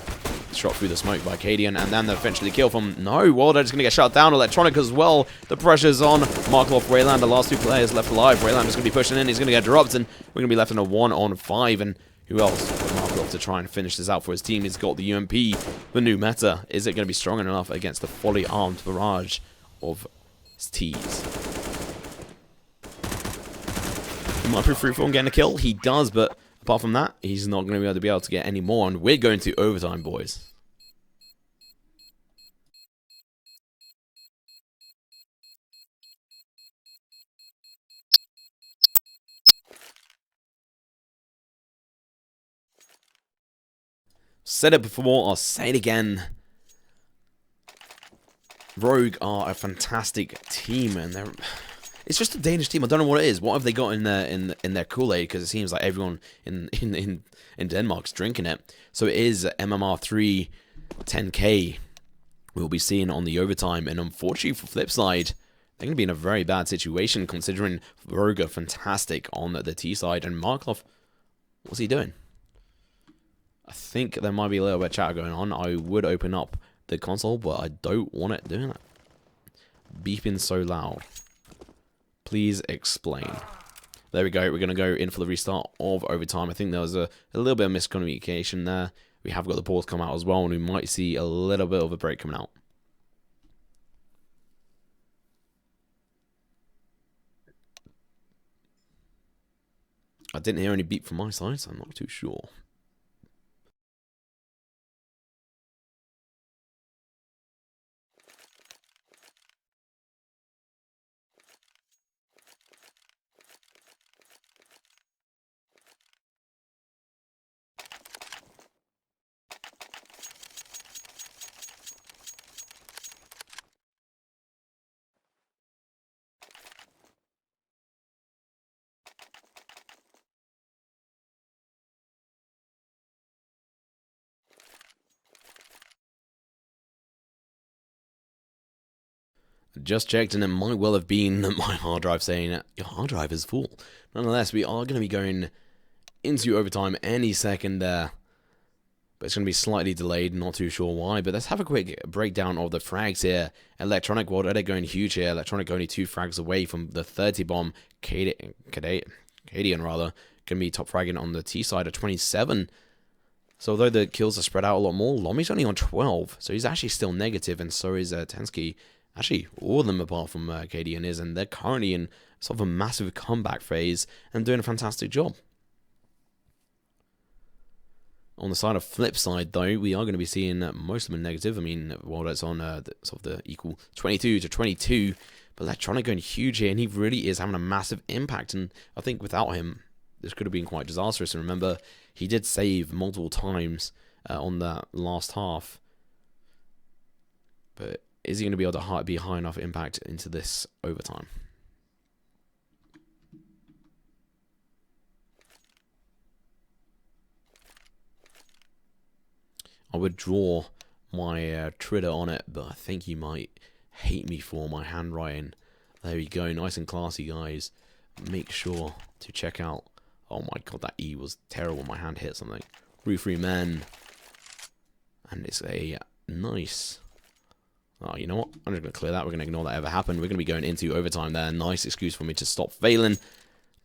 shot through the smoke by Cadian, and then eventually kill from... No, Walder is going to get shot down. Electronic as well. The pressure's on. Markloff, Wayland, the last 2 players left alive. Wayland is going to be pushing in. He's going to get dropped, and we're going to be left in a 1-on-5, and who else? Markloff to try and finish this out for his team. He's got the UMP, the new meta. Is it going to be strong enough against the fully armed barrage of T's? He might be free from getting a kill. He does, but apart from that, he's not going to be able to get any more, and we're going to overtime, boys. Said it before, I'll say it again. Rogue are a fantastic team, and it's just a Danish team. I don't know what it is. What have they got in their Kool-Aid? Because it seems like everyone in Denmark's drinking it. So it is MMR3 10k we'll be seeing on the overtime, and unfortunately for Flipside, they're going to be in a very bad situation considering Rogue are fantastic on the T side, and Markloff, what's he doing? I think there might be a little bit of chatter going on. I would open up the console, but I don't want it doing that. Beeping so loud. Please explain. There we go. We're going to go in for the restart of overtime. I think there was a little bit of miscommunication there. We have got the pause come out as well, and we might see a little bit of a break coming out. I didn't hear any beep from my side, so I'm not too sure. Just checked, and it might well have been my hard drive saying your hard drive is full. Nonetheless, we are going to be going into overtime any second there, but it's going to be slightly delayed. Not too sure why, but let's have a quick breakdown of the frags here. Electronic World Edit going huge here. Electronic only 2 frags away from the 30 bomb. Cadian rather going to be top fragging on the T side at 27. So although the kills are spread out a lot more, Lomi's only on 12, so he's actually still negative, and so is Tensky. Actually, all of them apart from Cadian is, and they're currently in sort of a massive comeback phase and doing a fantastic job. On the side of Flipside, though, we are going to be seeing most of them negative. I mean, while it's on sort of the equal 22 to 22, but Electronic going huge here, and he really is having a massive impact, and I think without him, this could have been quite disastrous. And remember, he did save multiple times on that last half, but is he going to be able to be high enough impact into this overtime? I would draw my Twitter on it, but I think you might hate me for my handwriting. There we go, nice and classy, guys. Make sure to check out Oh my god, that E was terrible. My hand hit something. Weefreemen. And it's a nice... Oh, you know what? I'm just going to clear that. We're going to ignore that ever happened. We're going to be going into overtime there. Nice excuse for me to stop failing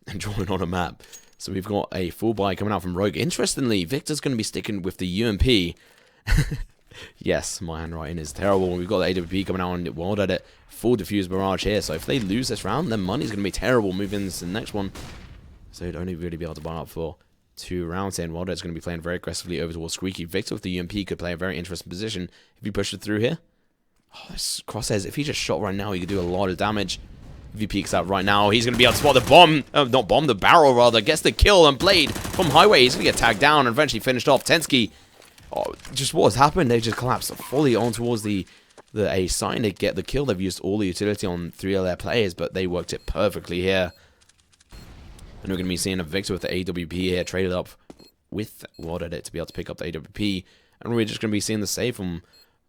and drawing on a map. So we've got a full buy coming out from Rogue. Interestingly, Victor's going to be sticking with the UMP. Yes, my handwriting is terrible. We've got the AWP coming out and Wild at it. Full diffuse barrage here. So if they lose this round, then money's going to be terrible moving into the next one. So they'd only really be able to buy up for 2 rounds in. Wild's going to be playing very aggressively over towards Squeaky. Victor with the UMP could play a very interesting position if he pushes through here. Oh, this crosshairs. If he just shot right now, he could do a lot of damage. If he peeks out right now, he's going to be able to spot the bomb. Not bomb, the barrel rather. Gets the kill and Blade from Highway. He's going to get tagged down and eventually finished off. Tensky. Oh, just what has happened? They just collapsed fully on towards the A side to get the kill. They've used all the utility on 3 of their players, but they worked it perfectly here. And we're going to be seeing a Victor with the AWP here traded up with Wild Edit to be able to pick up the AWP. And we're just going to be seeing the save from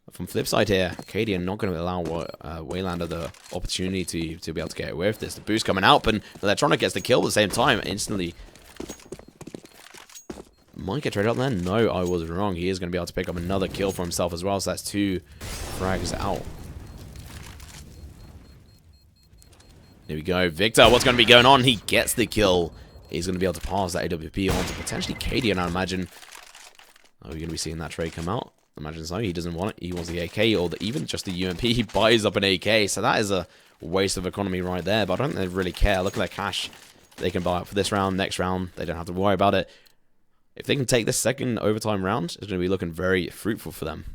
Flipsid here. Cadian not going to allow Waylander the opportunity to be able to get away with this. The boost coming out, but Electronic gets the kill at the same time. Instantly. Might get traded up there? No, I was wrong. He is going to be able to pick up another kill for himself as well. So that's 2 frags out. There we go. Victor, what's going to be going on? He gets the kill. He's going to be able to pass that AWP on to potentially Cadian, I imagine. Are we going to be seeing that trade come out? Imagine so. He doesn't want it. He wants the AK or even just the UMP. He buys up an AK. So that is a waste of economy right there. But I don't think they really care. Look at their cash. They can buy up for this round, next round. They don't have to worry about it. If they can take this second overtime round, it's going to be looking very fruitful for them.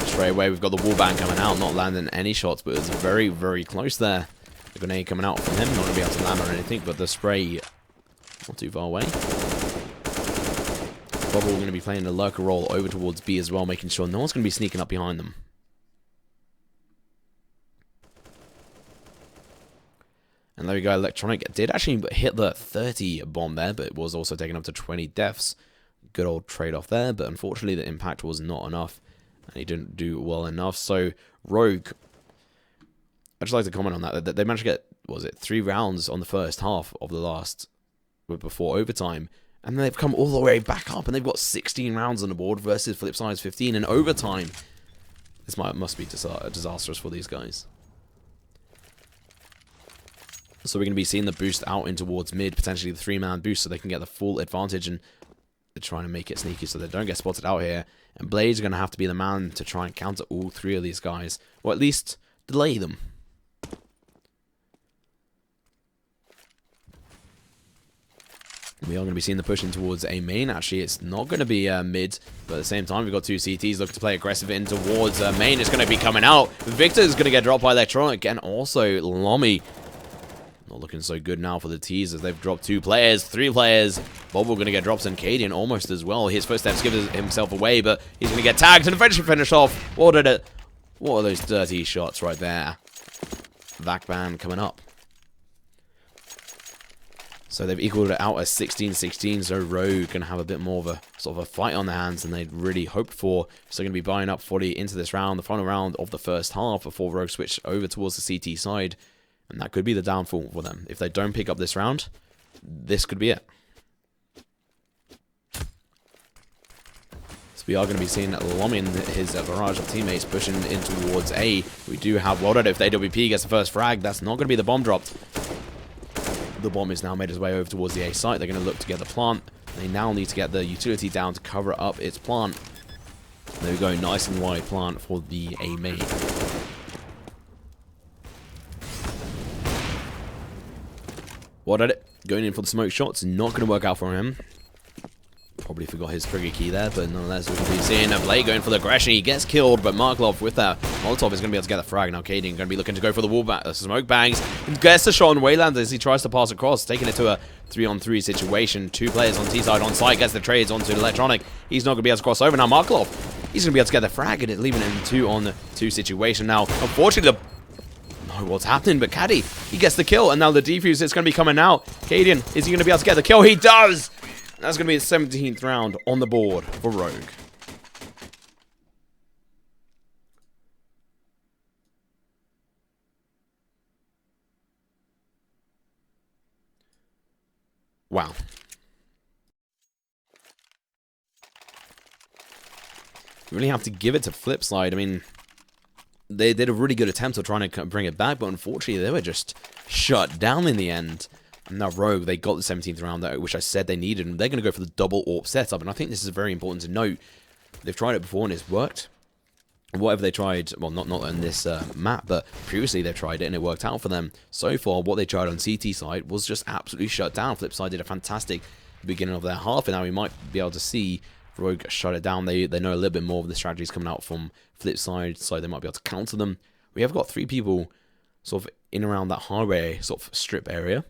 Straight away, we've got the wallbang coming out. Not landing any shots, but it's very, very close there. The grenade coming out from him. Not going to be able to land on anything, but the spray not too far away. Bubble going to be playing the lurker role over towards B as well, making sure no one's going to be sneaking up behind them. And there we go, Electronic did actually hit the 30 bomb there, but it was also taken up to 20 deaths. Good old trade-off there, but unfortunately the impact was not enough, and he didn't do well enough. So, Rogue, I'd just like to comment on that. They managed to get, what was it, 3 rounds on the first half of the last, before overtime, and they've come all the way back up, and they've got 16 rounds on the board versus Flipside's 15 in overtime. This must be disastrous for these guys. So we're going to be seeing the boost out in towards mid, potentially the 3-man boost, so they can get the full advantage, and they're trying to make it sneaky so they don't get spotted out here. And Blade's going to have to be the man to try and counter all 3 of these guys, or at least delay them. We are going to be seeing the push in towards A main. Actually, it's not going to be mid, but at the same time, we've got 2 CTs looking to play aggressive in towards main. It's going to be coming out. Victor's going to get dropped by Electronic, and also Lomi. Not looking so good now for the T's as they've dropped 2 players, 3 players. Bobble going to get drops, and Cadian almost as well. His first steps gives himself away, but he's going to get tagged and eventually finish off. What are those dirty shots right there? Vacban coming up. So they've equaled it out as 16-16, so Rogue going to have a bit more of a sort of a fight on their hands than they'd really hoped for. So they're going to be buying up fully into this round, the final round of the first half, before Rogue switch over towards the CT side. And that could be the downfall for them. If they don't pick up this round, this could be it. So we are going to be seeing Lomin, his barrage of teammates, pushing in towards A. We do have Wilded. If the AWP gets the first frag, that's not going to be the bomb dropped. The bomb is now made its way over towards the A site. They're going to look to get the plant. They now need to get the utility down to cover up its plant. There we go, nice and wide plant for the A main. What at it? Going in for the smoke shots. Not going to work out for him. Probably forgot his trigger key there, but nonetheless, we can be seeing a Blade going for the aggression. He gets killed, but Marklov with that Molotov is going to be able to get the frag. Now, Cadian going to be looking to go for the wall smoke bangs. Gets the shot on Wayland as he tries to pass across, taking it to a 3-on-3 situation. 2 players on T-side on site, gets the trades onto Electronic. He's not going to be able to cross over. Now, Marklov, he's going to be able to get the frag, and leaving him 2-on-2 situation. Now, unfortunately, what's happening, but Caddy, he gets the kill, and now the defuse is going to be coming out. Cadian, is he going to be able to get the kill? He does! That's going to be the 17th round on the board for Rogue. Wow. You really have to give it to Flipside. I mean, they did a really good attempt of trying to bring it back, but unfortunately they were just shut down in the end. And now Rogue, they got the 17th round, which I said they needed, and they're going to go for the double AWP setup. And I think this is very important to note. They've tried it before and it's worked. Whatever they tried, well, not on this map, but previously they tried it and it worked out for them. So far, what they tried on CT side was just absolutely shut down. Flipside did a fantastic beginning of their half, and now we might be able to see Rogue shut it down. They know a little bit more of the strategies coming out from Flipside, so they might be able to counter them. We have got 3 people sort of in around that highway sort of strip area.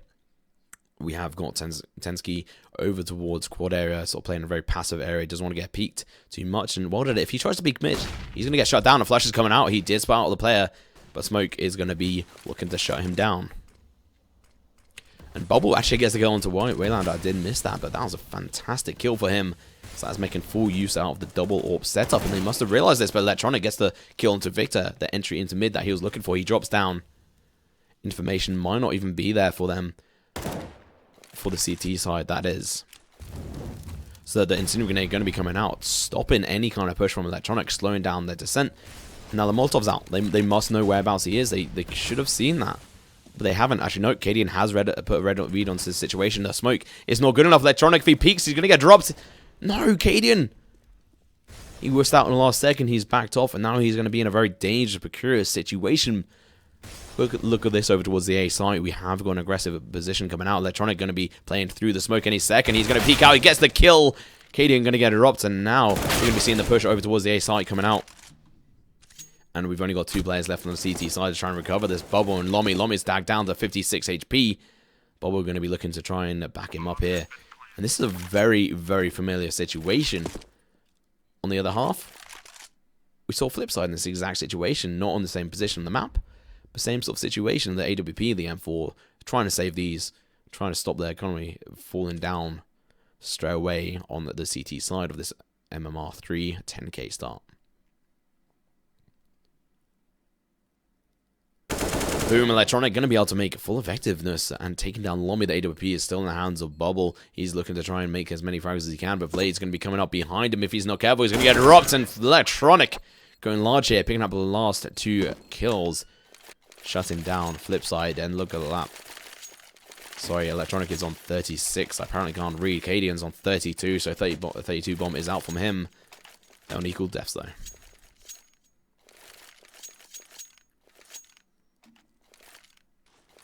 We have got Tensky over towards quad area, sort of playing a very passive area. He doesn't want to get peeked too much. And well did it. If he tries to peek mid, he's going to get shut down. A flash is coming out. He did spot out the player, but Smoke is going to be looking to shut him down. And Bubble actually gets to go onto Wayland. I did miss that, but that was a fantastic kill for him. So that's making full use out of the double AWP setup. And they must have realized this, but Electronic gets the kill onto Victor, the entry into mid that he was looking for. He drops down. Information might not even be there for them. For the CT side, that is. So the Incendiary Grenade going to be coming out, stopping any kind of push from Electronic, slowing down their descent. Now the Molotov's out. They must know whereabouts he is. They should have seen that. But they haven't. Actually, no, Cadian has put a red read onto the situation. The smoke is not good enough. Electronic, if he peeks, he's going to get dropped. No, Cadian! He whisked out in the last second. He's backed off, and now he's going to be in a very dangerous, precarious situation. Look at this over towards the A site. We have got an aggressive position coming out. Electronic going to be playing through the smoke any second. He's going to peek out. He gets the kill. Cadian going to get dropped, and now we're going to be seeing the push over towards the A site coming out. And we've only got 2 players left on the CT side to try and recover this. Bubble and Lomi. Lomi's tagged down to 56 HP. Bubble going to be looking to try and back him up here. And this is a very, very familiar situation. On the other half, we saw Flipside in this exact situation, not on the same position on the map, but same sort of situation. The AWP, the M4, trying to save these, trying to stop their economy falling down straight away on the CT side of this MMR3 10k start. Boom, Electronic going to be able to make full effectiveness and taking down Lomi. The AWP is still in the hands of Bubble. He's looking to try and make as many frags as he can, but Blade's going to be coming up behind him. If he's not careful, he's going to get dropped, and Electronic going large here, picking up the last 2 kills, shutting down Flipside, and look at that. Sorry, Electronic is on 36. I apparently can't read. Cadian's on 32, so 32 bomb is out from him. They're on equal deaths, though.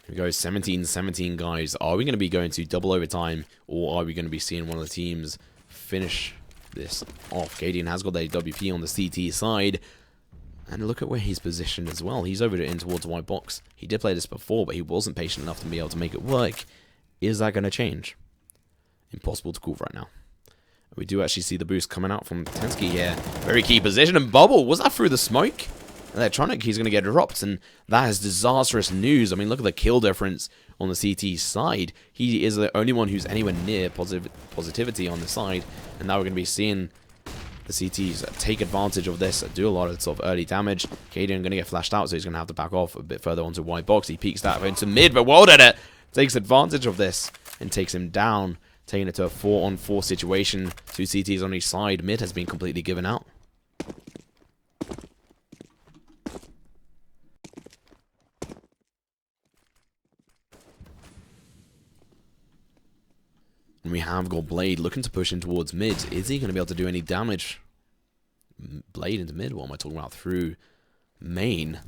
Here we go, 17-17, guys. Are we going to be going to double overtime, or are we going to be seeing one of the teams finish this off? Cadian has got the WP on the CT side. And look at where he's positioned as well. He's over in towards the white box. He did play this before, but he wasn't patient enough to be able to make it work. Is that going to change? Impossible to call right now. We do actually see the boost coming out from Tensky here. Very key position. And Bubble, was that through the smoke? Electronic, he's going to get dropped, and that is disastrous news. I mean, look at the kill difference on the CT side. He is the only one who's anywhere near positivity on the side, and now we're going to be seeing the CTs take advantage of this, do a lot of sort of early damage. Cadian going to get flashed out, so he's going to have to back off a bit further onto white box. He peeks that into mid, but well did it. Takes advantage of this and takes him down, taking it to a 4-on-4 situation. 2 CTs on each side. Mid has been completely given out. And we have got Blade looking to push in towards mid. Is he going to be able to do any damage? Blade into mid? What am I talking about? Through main.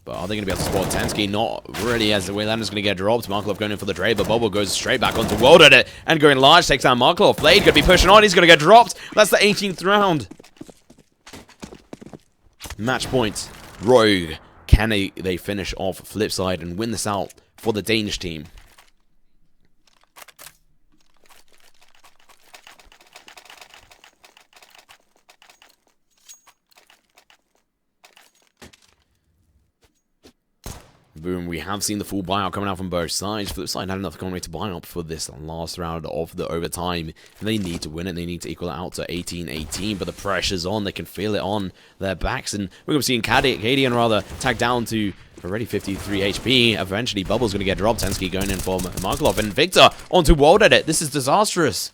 But are they going to be able to spot Tensky? Not really, as the Waylander's going to get dropped. Marklov going in for the trade, but Bubble goes straight back onto World at it. And going large, takes down Marklov. Blade going to be pushing on. He's going to get dropped. That's the 18th round. Match point. Rogue. Can they finish off Flipside and win this out for the Danish team? boom. We have seen the full buyout coming out from both sides. Flipside had enough economy to buy up for this last round of the overtime. And they need to win it. They need to equal it out to 18-18. But the pressure's on. They can feel it on their backs. And we're going to be seeing Cadian rather tag down to already 53 HP. Eventually, Bubble's going to get dropped. Tensky going in for Markelov. And Victor onto World Edit. This is disastrous.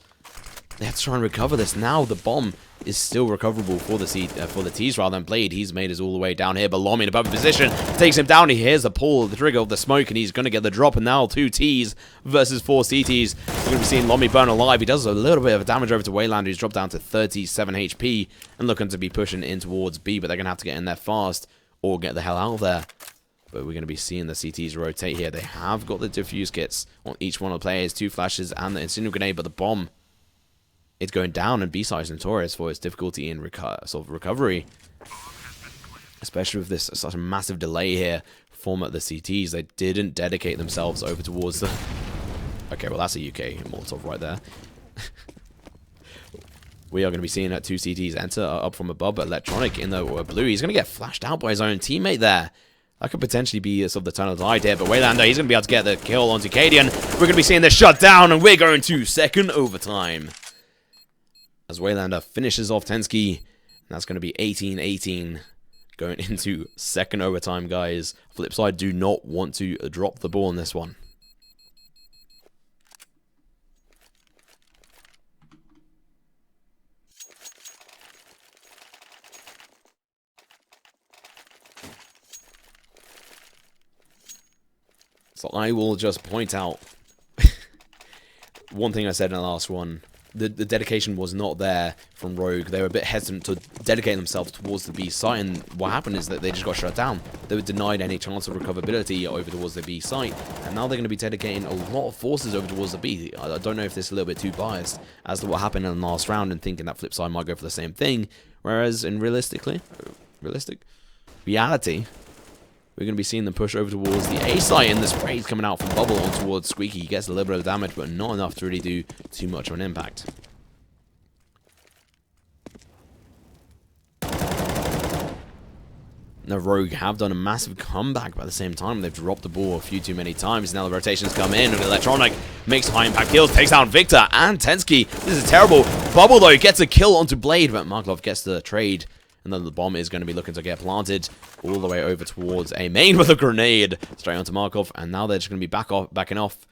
They have to try and recover this. Now the bomb is still recoverable for the T's rather than Blade. He's made his all the way down here, but Lomi in a perfect position takes him down. He hears the pull, the trigger of the smoke, and he's going to get the drop. And now 2 T's versus 4 CTs. We're going to be seeing Lomi burn alive. He does a little bit of damage over to Wayland, who's dropped down to 37 HP and looking to be pushing in towards B, but they're going to have to get in there fast or get the hell out of there. But we're going to be seeing the CTs rotate here. They have got the diffuse kits on each one of the players, 2 flashes and the incendiary grenade, but the bomb, it's going down, and B-side is notorious for its difficulty in recovery. Especially with this such a massive delay here from the CTs. They didn't dedicate themselves over towards the... Okay, well that's a UK Molotov right there. We are going to be seeing that 2 CTs enter up from above, but Electronic in the blue. He's going to get flashed out by his own teammate there. That could potentially be sort of the turn of the tide here, but Waylander, he's going to be able to get the kill onto Cadian. We're going to be seeing this shut down, and we're going to second overtime. As Waylander finishes off Tensky, that's going to be 18-18 going into second overtime, guys. Flipside do not want to drop the ball in this one. So I will just point out one thing I said in the last one. The dedication was not there from Rogue. They were a bit hesitant to dedicate themselves towards the B site, and what happened is that they just got shut down. They were denied any chance of recoverability over towards the B site, and now they're going to be dedicating a lot of forces over towards the B. I don't know if this is a little bit too biased as to what happened in the last round and thinking that Flipside might go for the same thing, whereas in reality, we're going to be seeing them push over towards the A site, and the spray's coming out from Bubble on towards Squeaky. He gets a little bit of damage, but not enough to really do too much of an impact. Now, Rogue have done a massive comeback, but at the same time, they've dropped the ball a few too many times. Now the rotations come in, and Electronic makes high impact kills, takes down Victor and Tensky. This is terrible. Bubble, though, gets a kill onto Blade, but Markov gets the trade. And then the bomb is going to be looking to get planted all the way over towards A main with a grenade straight onto Markov. And now they're just going to be backing off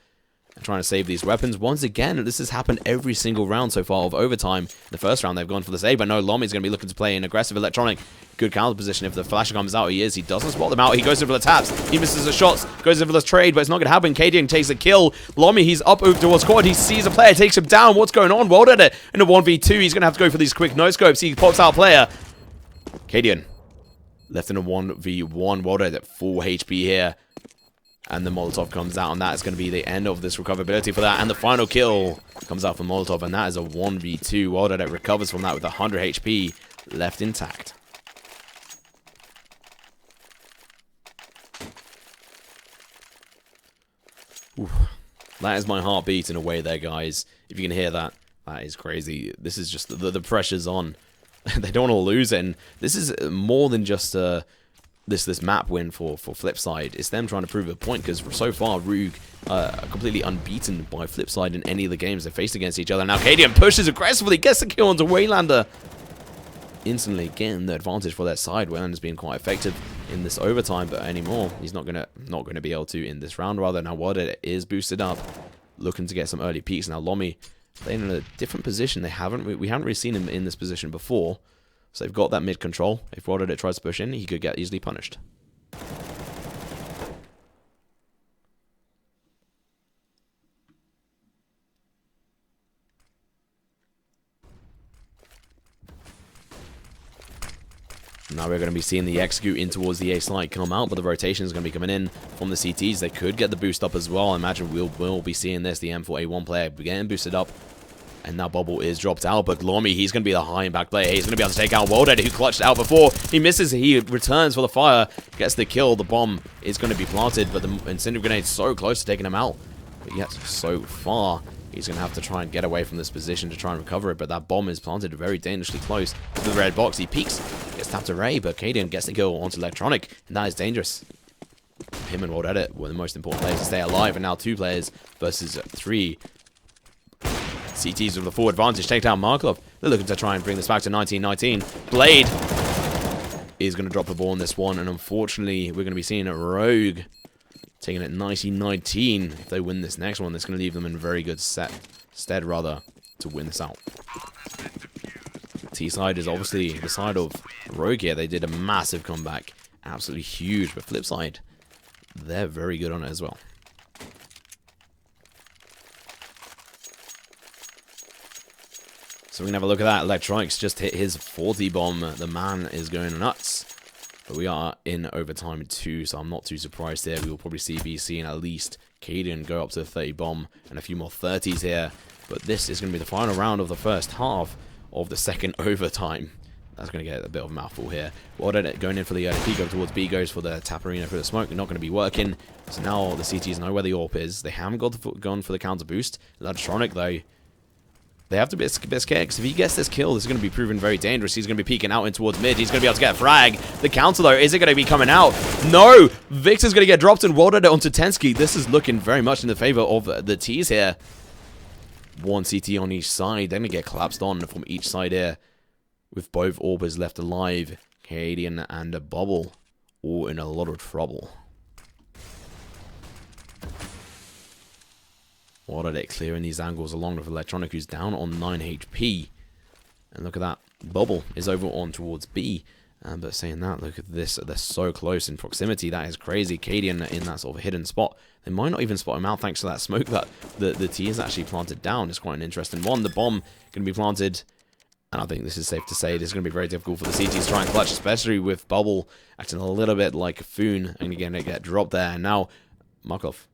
and trying to save these weapons. Once again, this has happened every single round so far of overtime. The first round, they've gone for the save, but no, Lomi's going to be looking to play an aggressive Electronic. Good counter position. If the flasher comes out, he doesn't spot them out. He goes in for the taps. He misses the shots. Goes in for the trade, but it's not going to happen. Cadian takes a kill. Lomi, he's up over towards quad. He sees a player, takes him down. What's going on? World Edit in a 1v2. He's going to have to go for these quick no-scopes. He pops out a player. Cadian left in a 1v1. World Edit at full HP here. And the Molotov comes out, and that is going to be the end of this recoverability for that. And the final kill comes out from Molotov, and that is a 1v2. World Edit recovers from that with 100 HP left intact. Oof. That is my heartbeat in a way there, guys. If you can hear that, that is crazy. This is just the pressure's on. They don't want to lose it, and this is more than just this map win for Flipside. It's them trying to prove a point, because so far Rogue are completely unbeaten by Flipside in any of the games they've faced against each other. Now Cadian pushes aggressively, gets the kill onto Waylander, instantly getting the advantage for their side. Waylander's been quite effective in this overtime, but anymore he's not gonna be able to in this round. Rather, now World Edit is boosted up, looking to get some early peaks. Now Lomi, they're in a different position. We haven't really seen him in this position before, so they've got that mid control. If World Edit tries to push in, he could get easily punished. Now we're going to be seeing the execute in towards the A slide come out, but the rotation is going to be coming in from the CTs. They could get the boost up as well. I imagine we'll be seeing this, the M4A1 player getting boosted up. And now Bubble is dropped out, but Lomi, he's going to be the high impact player. He's going to be able to take out World Edit, who clutched out before. He misses, he returns for the fire, gets the kill. The bomb is going to be planted, but the incendiary grenade's so close to taking him out. But yet, so far, he's going to have to try and get away from this position to try and recover it, but that bomb is planted very dangerously close to the red box. He peeks, gets tapped to Ray, but Cadian gets the kill onto Electronic, and that is dangerous. him and World Edit were the most important players to stay alive, and now 2 players versus 3. CTs with the full advantage, take down Markov. They're looking to try and bring this back to 19-19. Blade is going to drop the ball on this one, and unfortunately, we're going to be seeing a Rogue taking it 19-19. If they win this next one, that's going to leave them in very good stead, rather, to win this out. T-side is obviously the side of Rogue here. They did a massive comeback. Absolutely huge. But Flipside, they're very good on it as well. So we can have a look at that. Electronics just hit his 40 bomb. The man is going nuts. But we are in overtime 2, so I'm not too surprised here. We will probably see BC and at least Caden go up to the 30 bomb and a few more 30s here. But this is going to be the final round of the first half of the second overtime. That's going to get a bit of a mouthful here. World going in for the P go towards B, goes for the tap arena for the smoke. Not going to be working. So now the CTs know where the AWP is. They haven't gone for the counter boost. Electronic, though, they have to be a bit scared, because if he gets this kill, this is going to be proven very dangerous. He's going to be peeking out in towards mid. He's going to be able to get a frag. The counter, though, is it going to be coming out? No! Victor's going to get dropped and World onto Tensky. This is looking very much in the favor of the T's here. 1 CT on each side. They're going to get collapsed on from each side here, with both Orbers left alive. Canadian and a Bubble all in a lot of trouble. What are they clearing these angles along with Electronic, who's down on 9 HP. And look at that. Bubble is over on towards B. But saying that, look at this. They're so close in proximity. That is crazy. Cadian in that sort of hidden spot. They might not even spot him out thanks to that smoke that the T is actually planted down. It's quite an interesting one. The bomb going to be planted. And I think this is safe to say this is going to be very difficult for the CTs to try and clutch, especially with Bubble acting a little bit like a Foon and again to get dropped there. And now, Markov,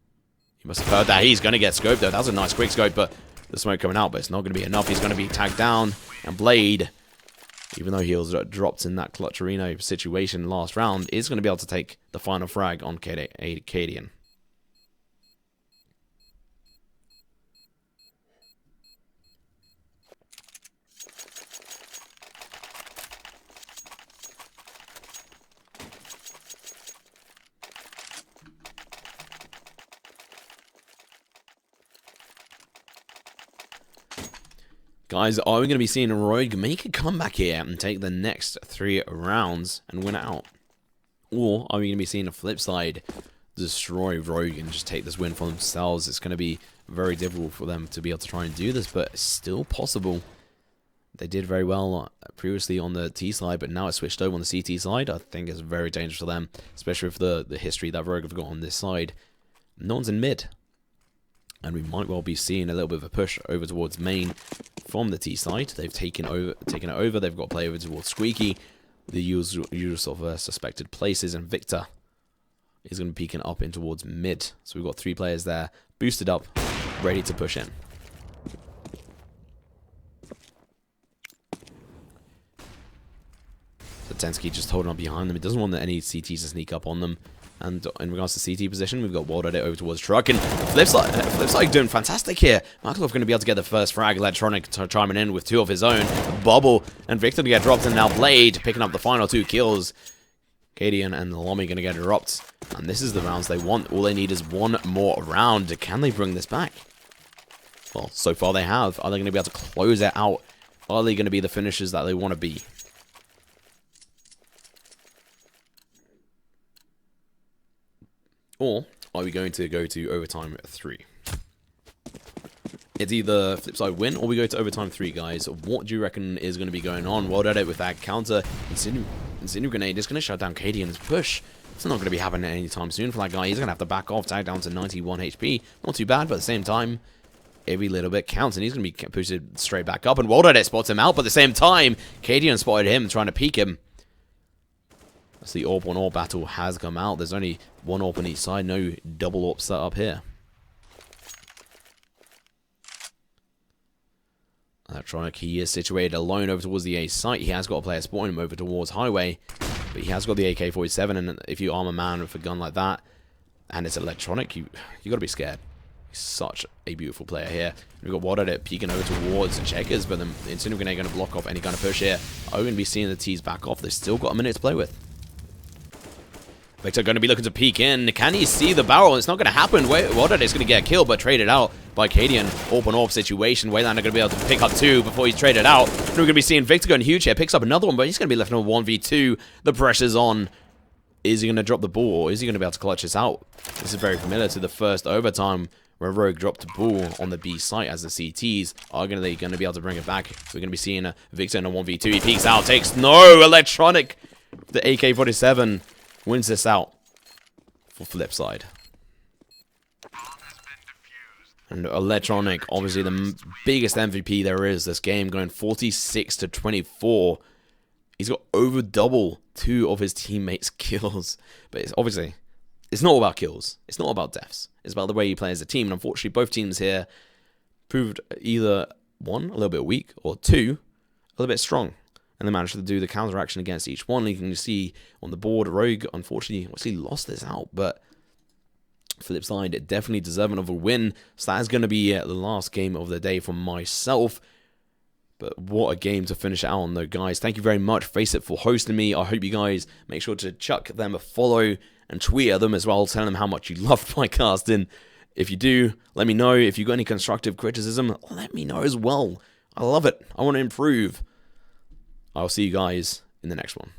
you must have heard that. He's going to get scoped though. That was a nice quick scope, but the smoke coming out, but it's not going to be enough. He's going to be tagged down. And Blade, even though he was dropped in that clutch arena situation last round, is going to be able to take the final frag on Cadian. Guys, are we going to be seeing Rogue make a comeback here and take the next 3 rounds and win it out? Or are we going to be seeing a flip side destroy Rogue and just take this win for themselves? It's going to be very difficult for them to be able to try and do this, but it's still possible. They did very well previously on the T side, but now it's switched over on the CT side. I think it's very dangerous for them, especially with the history that Rogue have got on this side. No one's in mid. And we might well be seeing a little bit of a push over towards main from the T side. They've taken it over. They've got to play over towards Squeaky, the usual sort of suspected places, and Victor is going to be peeking up in towards mid. So we've got 3 players there, boosted up, ready to push in. So Tensky just holding on behind them. He doesn't want any CTs to sneak up on them. And in regards to CT position, we've got World Edit over towards Truck. And Flipside doing fantastic here. Markov going to be able to get the first frag. Electronic chiming in with 2 of his own. Bubble and Victor to get dropped. And now Blade picking up the final 2 kills. Cadian and Lomi going to get dropped. And this is the rounds they want. All they need is 1 more round. Can they bring this back? Well, so far they have. Are they going to be able to close it out? Are they going to be the finishers that they want to be? Or are we going to go to overtime 3? It's either Flipside win or we go to overtime 3, guys. What do you reckon is going to be going on? World Edit with that counter. Insinuate Grenade is going to shut down Cadian's push. It's not going to be happening anytime soon for that guy. He's going to have to back off, tag down to 91 HP. Not too bad, but at the same time, every little bit counts, and he's going to be pushed straight back up. And World Edit spots him out, but at the same time, Cadian spotted him trying to peek him. So the AWP on AWP battle has come out. There's only 1 AWP on each side, no double AWP set up here. Electronic, he is situated alone over towards the A site. He has got a player spotting him over towards Highway, but he has got the AK-47, and if you arm a man with a gun like that, and it's Electronic, you got to be scared. He's such a beautiful player here. We've got World Edit peeking over towards Checkers, but then Insinuate Grenade going to block off any kind of push here. Are we going to be seeing the T's back off? They've still got a minute to play with. Victor going to be looking to peek in. Can he see the barrel? It's not going to happen. Water is going to get killed, but traded out by Cadian. Open off situation. Waylander going to be able to pick up 2 before he's traded out. And we're going to be seeing Victor going huge here. Picks up another one, but he's going to be left in a 1v2. The pressure's on. Is he going to drop the ball, or is he going to be able to clutch this out? This is very familiar to the first overtime where Rogue dropped the ball on the B site as the CTs are going to be able to bring it back. We're going to be seeing Victor in a 1v2. He peeks out, takes no electronic. The AK-47 wins this out for Flipside. And electronic, obviously the biggest MVP there is this game, going 46-24. He's got over double 2 of his teammates' kills. But it's not about kills. It's not about deaths. It's about the way you play as a team. And unfortunately, both teams here proved either 1, a little bit weak, or 2, a little bit strong. And they managed to do the counteraction against each one. You can see on the board, Rogue, unfortunately, lost this out. But Flipside definitely deserving of a win. So that is going to be the last game of the day for myself. But what a game to finish it out on, though, guys. Thank you very much, Faceit, for hosting me. I hope you guys make sure to chuck them a follow and tweet at them as well, telling them how much you loved my casting. If you do, let me know. If you got any constructive criticism, let me know as well. I love it. I want to improve. I'll see you guys in the next one.